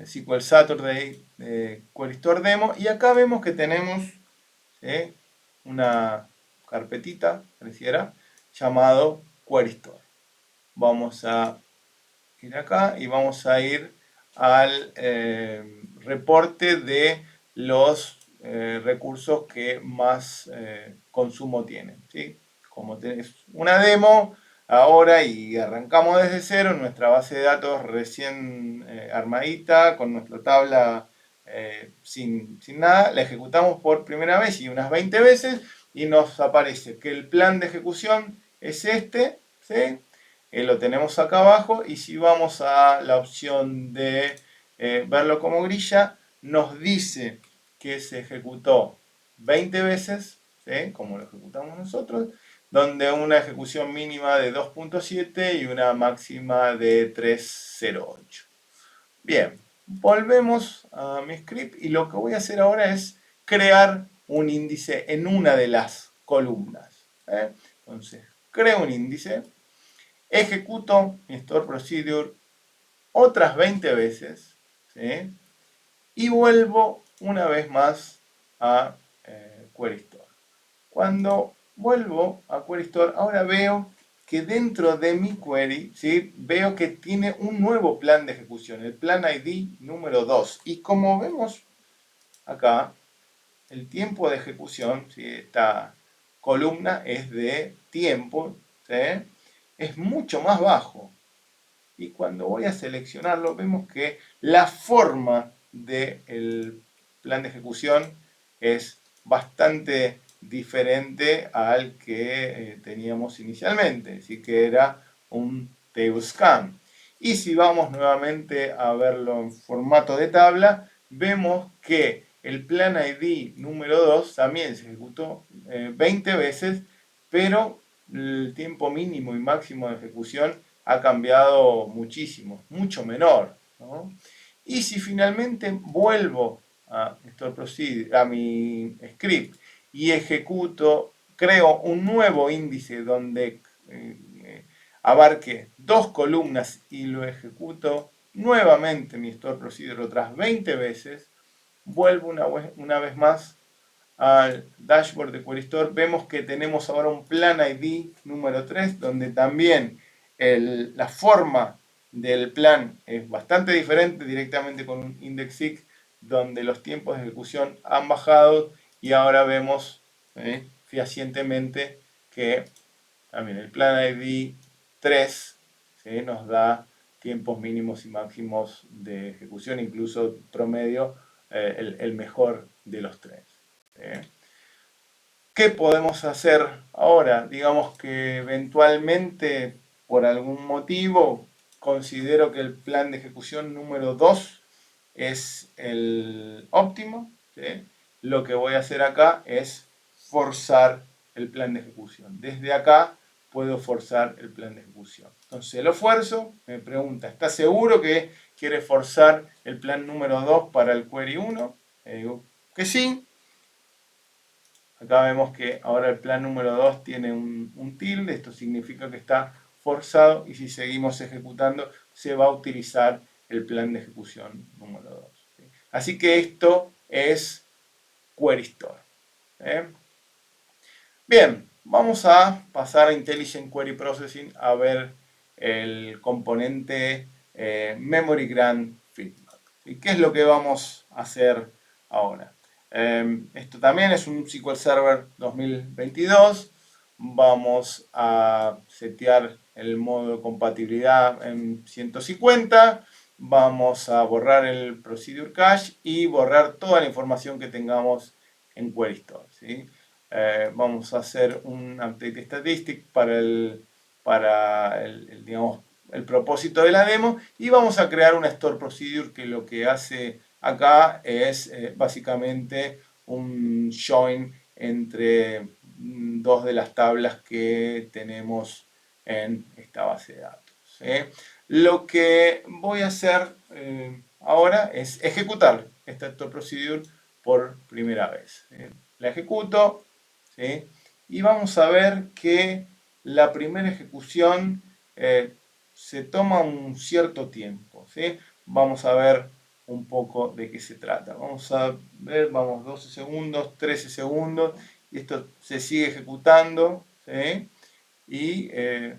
SQL Saturday Query Store Demo. Y acá vemos que tenemos una carpetita, pareciera, llamado Query Store. Vamos a ir acá y vamos a ir al reporte de los recursos que más consumo tienen. ¿Sí? Como tenés una demo ahora y arrancamos desde cero, nuestra base de datos recién armadita, con nuestra tabla sin nada, la ejecutamos por primera vez y unas 20 veces y nos aparece que el plan de ejecución es este, ¿sí? Lo tenemos acá abajo y si vamos a la opción de verlo como grilla, nos dice que se ejecutó 20 veces, ¿sí? Como lo ejecutamos nosotros, donde una ejecución mínima de 2.7 y una máxima de 3.08. Bien, volvemos a mi script y lo que voy a hacer ahora es crear un índice en una de las columnas. Entonces, creo un índice. Ejecuto mi Store Procedure otras 20 veces, ¿sí? Y vuelvo una vez más a Query Store. Cuando vuelvo a Query Store, ahora veo que dentro de mi query, ¿sí? Veo que tiene un nuevo plan de ejecución, el plan ID número 2. Y como vemos acá, el tiempo de ejecución, ¿sí? Esta columna es de tiempo, ¿sí? Es mucho más bajo. Y cuando voy a seleccionarlo, vemos que la forma del plan de ejecución es bastante diferente al que teníamos inicialmente, así que era un tablescan. Y si vamos nuevamente a verlo en formato de tabla, vemos que el plan ID número 2 también se ejecutó 20 veces, pero el tiempo mínimo y máximo de ejecución ha cambiado muchísimo, mucho menor, ¿no? Y si finalmente vuelvo a mi script y ejecuto, creo un nuevo índice donde abarque dos columnas y lo ejecuto nuevamente mi store procedure otras 20 veces, vuelvo una vez más al dashboard de Querystore, vemos que tenemos ahora un plan ID número 3, donde también la forma del plan es bastante diferente, directamente con un index donde los tiempos de ejecución han bajado y ahora vemos fehacientemente que también el plan ID 3 nos da tiempos mínimos y máximos de ejecución, incluso promedio, el mejor de los tres. ¿Qué podemos hacer ahora? Digamos que eventualmente, por algún motivo, considero que el plan de ejecución número 2 es el óptimo. ¿Sí? Lo que voy a hacer acá es forzar el plan de ejecución. Desde acá puedo forzar el plan de ejecución. Entonces lo fuerzo, me pregunta, ¿está seguro que quiere forzar el plan número 2 para el query 1? Le digo que sí. Acá vemos que ahora el plan número 2 tiene un tilde, esto significa que está forzado y si seguimos ejecutando se va a utilizar el plan de ejecución número 2. ¿Sí? Así que esto es Querystore. Bien, vamos a pasar a Intelligent Query Processing a ver el componente Memory Grant Feedback. ¿Y qué es lo que vamos a hacer ahora? Esto también es un SQL Server 2022. Vamos a setear el modo de compatibilidad en 150. Vamos a borrar el Procedure Cache y borrar toda la información que tengamos en Querystore. ¿Sí? Vamos a hacer un update statistic para digamos, el propósito de la demo y vamos a crear una store procedure que lo que hace acá es básicamente un join entre dos de las tablas que tenemos en esta base de datos. ¿Sí? Lo que voy a hacer ahora es ejecutar esta store procedure por primera vez. La ejecuto, ¿sí? Y vamos a ver que la primera ejecución se toma un cierto tiempo. ¿Sí? Vamos a ver un poco de qué se trata. Vamos a ver, vamos 12 segundos, 13 segundos, y esto se sigue ejecutando, ¿sí? Y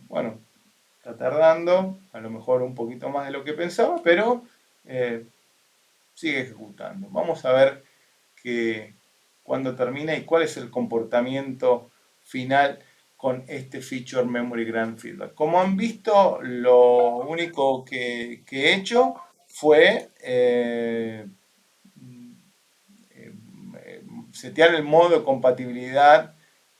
bueno, está tardando, a lo mejor un poquito más de lo que pensaba, pero sigue ejecutando. Vamos a ver cuándo termina y cuál es el comportamiento final con este Feature Memory Grant Feedback. Como han visto, lo único que he hecho fue setear el modo de compatibilidad,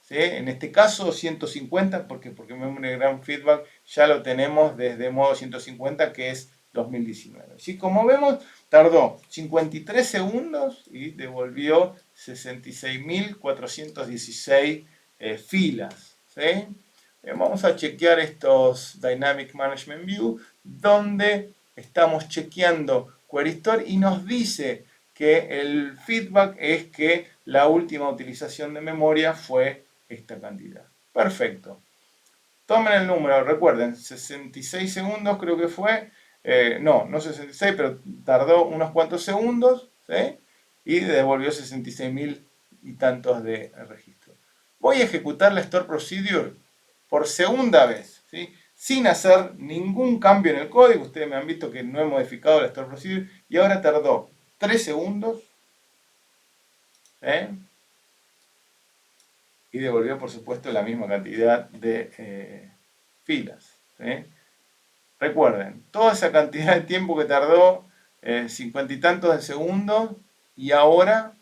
¿sí? En este caso 150, porque Memory Grant Feedback ya lo tenemos desde modo 150, que es 2019. ¿Sí? Como vemos, tardó 53 segundos y devolvió 66.416 filas. ¿Sí? Vamos a chequear estos Dynamic Management View, donde estamos chequeando Querystore y nos dice que el feedback es que la última utilización de memoria fue esta cantidad. Perfecto. Tomen el número, recuerden, 66 segundos creo que fue. No 66, pero tardó unos cuantos segundos, ¿sí? Y devolvió 66.000 y tantos de registro. Voy a ejecutar la Store Procedure por segunda vez, ¿sí? Sin hacer ningún cambio en el código. Ustedes me han visto que no he modificado la Store Procedure y ahora tardó 3 segundos. Y devolvió, por supuesto, la misma cantidad de filas. ¿Sí? Recuerden, toda esa cantidad de tiempo que tardó, 50 y tantos de segundos, y ahora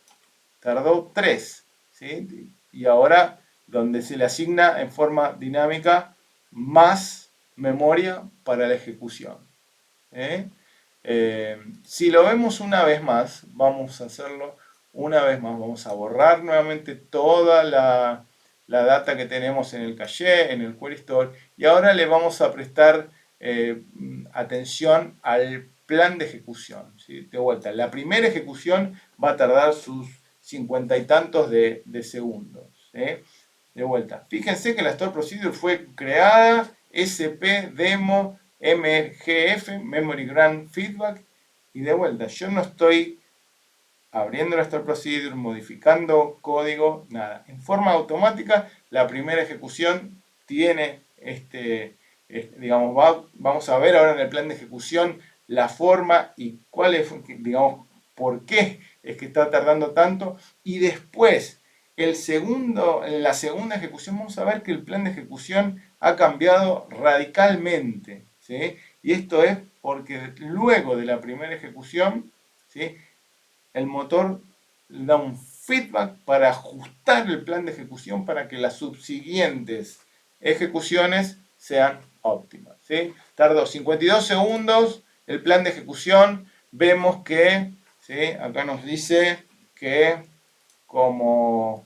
tardó 3. ¿Sí? y ahora donde se le asigna en forma dinámica más memoria para la ejecución. ¿Eh? Si lo vemos una vez más, vamos a hacerlo una vez más, vamos a borrar nuevamente toda la data que tenemos en el caché, en el query store, y ahora le vamos a prestar atención al plan de ejecución. ¿Sí? De vuelta, la primera ejecución va a tardar sus 50 y tantos de segundos. ¿Sí? De vuelta, fíjense que la store procedure fue creada, SP, demo, MGF, Memory Grant Feedback, y de vuelta, yo no estoy abriendo la store procedure, modificando código, nada. En forma automática, la primera ejecución tiene digamos, vamos a ver ahora en el plan de ejecución la forma y cuál es, digamos, por qué es que está tardando tanto, y después en la segunda ejecución vamos a ver que el plan de ejecución ha cambiado radicalmente, ¿sí? Y esto es porque luego de la primera ejecución, ¿sí? El motor da un feedback para ajustar el plan de ejecución para que las subsiguientes ejecuciones sean óptimas, ¿sí? Tardó 52 segundos el plan de ejecución. Vemos que, ¿sí? Acá nos dice que como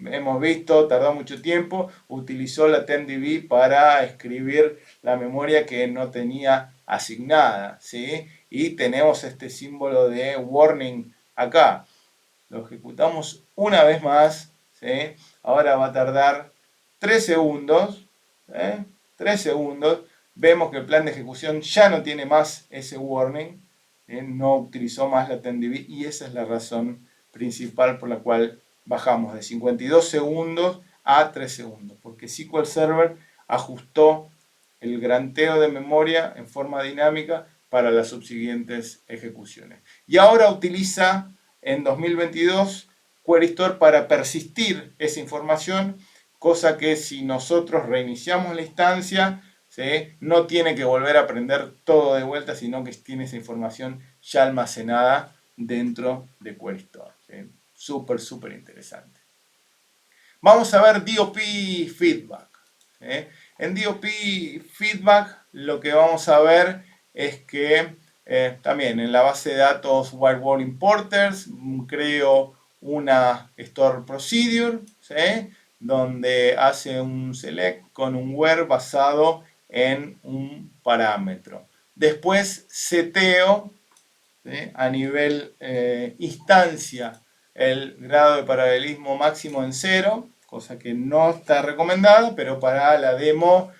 hemos visto, tardó mucho tiempo, utilizó la 10dB para escribir la memoria que no tenía asignada, ¿sí? Y tenemos este símbolo de warning acá. Lo ejecutamos una vez más, ¿sí? Ahora va a tardar 3 segundos, 3 segundos. Vemos que el plan de ejecución ya no tiene más ese warning, no utilizó más la 10dB, y esa es la razón principal por la cual bajamos de 52 segundos a 3 segundos, porque SQL Server ajustó el granteo de memoria en forma dinámica para las subsiguientes ejecuciones. Y ahora utiliza en 2022 Query Store para persistir esa información, cosa que si nosotros reiniciamos la instancia, ¿sí? No tiene que volver a aprender todo de vuelta, sino que tiene esa información ya almacenada dentro de Query Store. ¿Sí? Súper, súper interesante. Vamos a ver DOP Feedback. ¿Sí? En DOP Feedback lo que vamos a ver es que también en la base de datos Whiteboard Importers creo una Store Procedure, ¿sí? Donde hace un select con un where basado en un parámetro. Después seteo, ¿sí? A nivel instancia el grado de paralelismo máximo en 0, cosa que no está recomendada, pero para la demo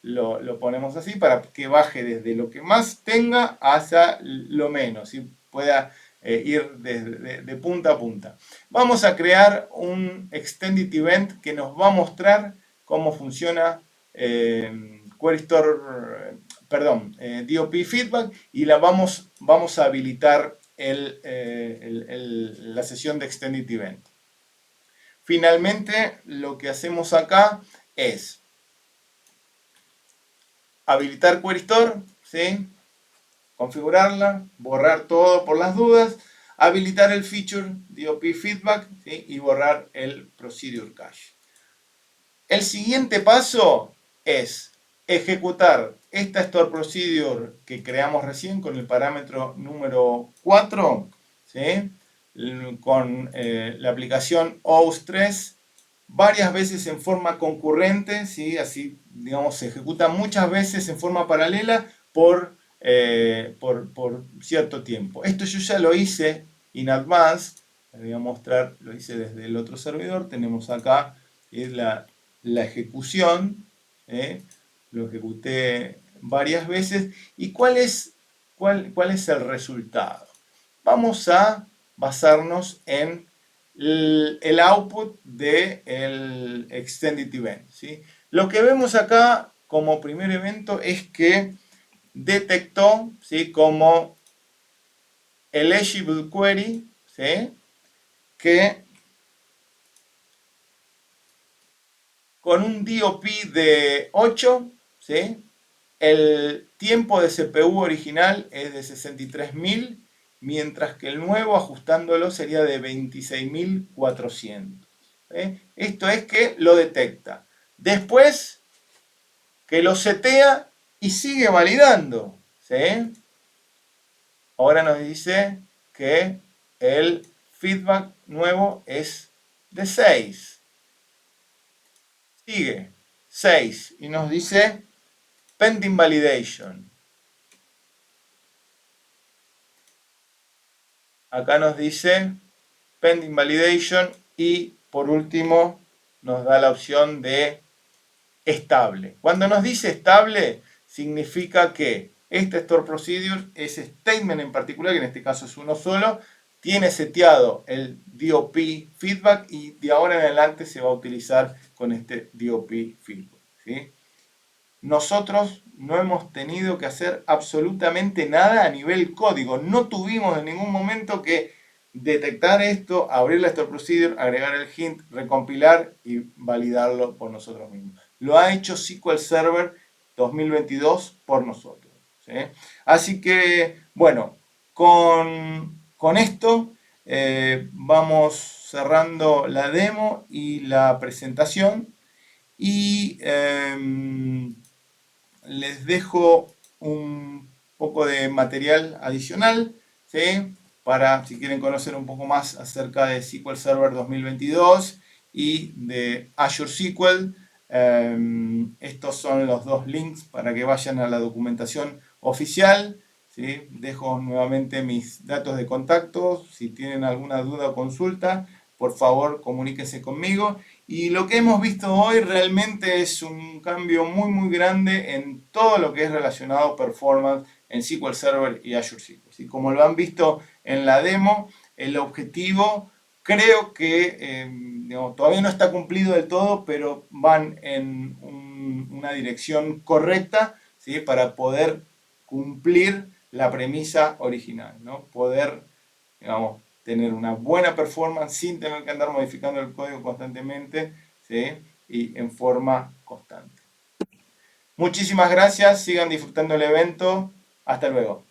lo ponemos así para que baje desde lo que más tenga hasta lo menos y pueda ir de punta a punta. Vamos a crear un Extended Event que nos va a mostrar cómo funciona Query Store, perdón, DOP Feedback, y vamos a habilitar la sesión de Extended Event. Finalmente, lo que hacemos acá es habilitar Query Store, ¿sí? Configurarla, borrar todo por las dudas, habilitar el feature DOP Feedback, ¿sí? Y borrar el Procedure Cache. El siguiente paso es ejecutar esta Store Procedure que creamos recién con el parámetro número 4, ¿sí? Con la aplicación OAuth 3 varias veces en forma concurrente, ¿sí? Así, digamos, se ejecuta muchas veces en forma paralela por cierto tiempo. Esto yo ya lo hice in advance, les voy a mostrar, lo hice desde el otro servidor. Tenemos acá la ejecución, lo ejecuté varias veces. ¿Y cuál es el resultado? Vamos a basarnos en el output del Extended Event, ¿sí? Lo que vemos acá como primer evento es que detectó, ¿sí? Como eligible query, ¿sí? Que con un DOP de 8, ¿sí? El tiempo de CPU original es de 63.000, mientras que el nuevo, ajustándolo, sería de 26.400. Esto es que lo detecta. Después, que lo setea y sigue validando. ¿Sí? Ahora nos dice que el feedback nuevo es de 6. Sigue 6 y nos dice pending validation. Acá nos dice pending validation y por último nos da la opción de estable. Cuando nos dice estable, significa que este store procedure, ese statement en particular, que en este caso es uno solo, tiene seteado el DOP feedback y de ahora en adelante se va a utilizar con este DOP feedback. ¿Sí? Nosotros no hemos tenido que hacer absolutamente nada a nivel código. No tuvimos en ningún momento que detectar esto, abrir la store procedure, agregar el hint, recompilar y validarlo por nosotros mismos. Lo ha hecho SQL Server 2022 por nosotros. ¿Sí? Así que, bueno, con esto vamos cerrando la demo y la presentación. Y les dejo un poco de material adicional, ¿sí? Para si quieren conocer un poco más acerca de SQL Server 2022 y de Azure SQL. Estos son los dos links para que vayan a la documentación oficial. ¿Sí? Dejo nuevamente mis datos de contacto. Si tienen alguna duda o consulta, por favor comuníquense conmigo. Y lo que hemos visto hoy realmente es un cambio muy grande en todo lo que es relacionado a performance en SQL Server y Azure SQL. ¿Sí? Como lo han visto en la demo, el objetivo creo que digamos, todavía no está cumplido del todo, pero van en una dirección correcta, ¿sí? Para poder cumplir la premisa original, ¿no? Poder, digamos, tener una buena performance sin tener que andar modificando el código constantemente, ¿sí? Y en forma constante. Muchísimas gracias, sigan disfrutando el evento. Hasta luego.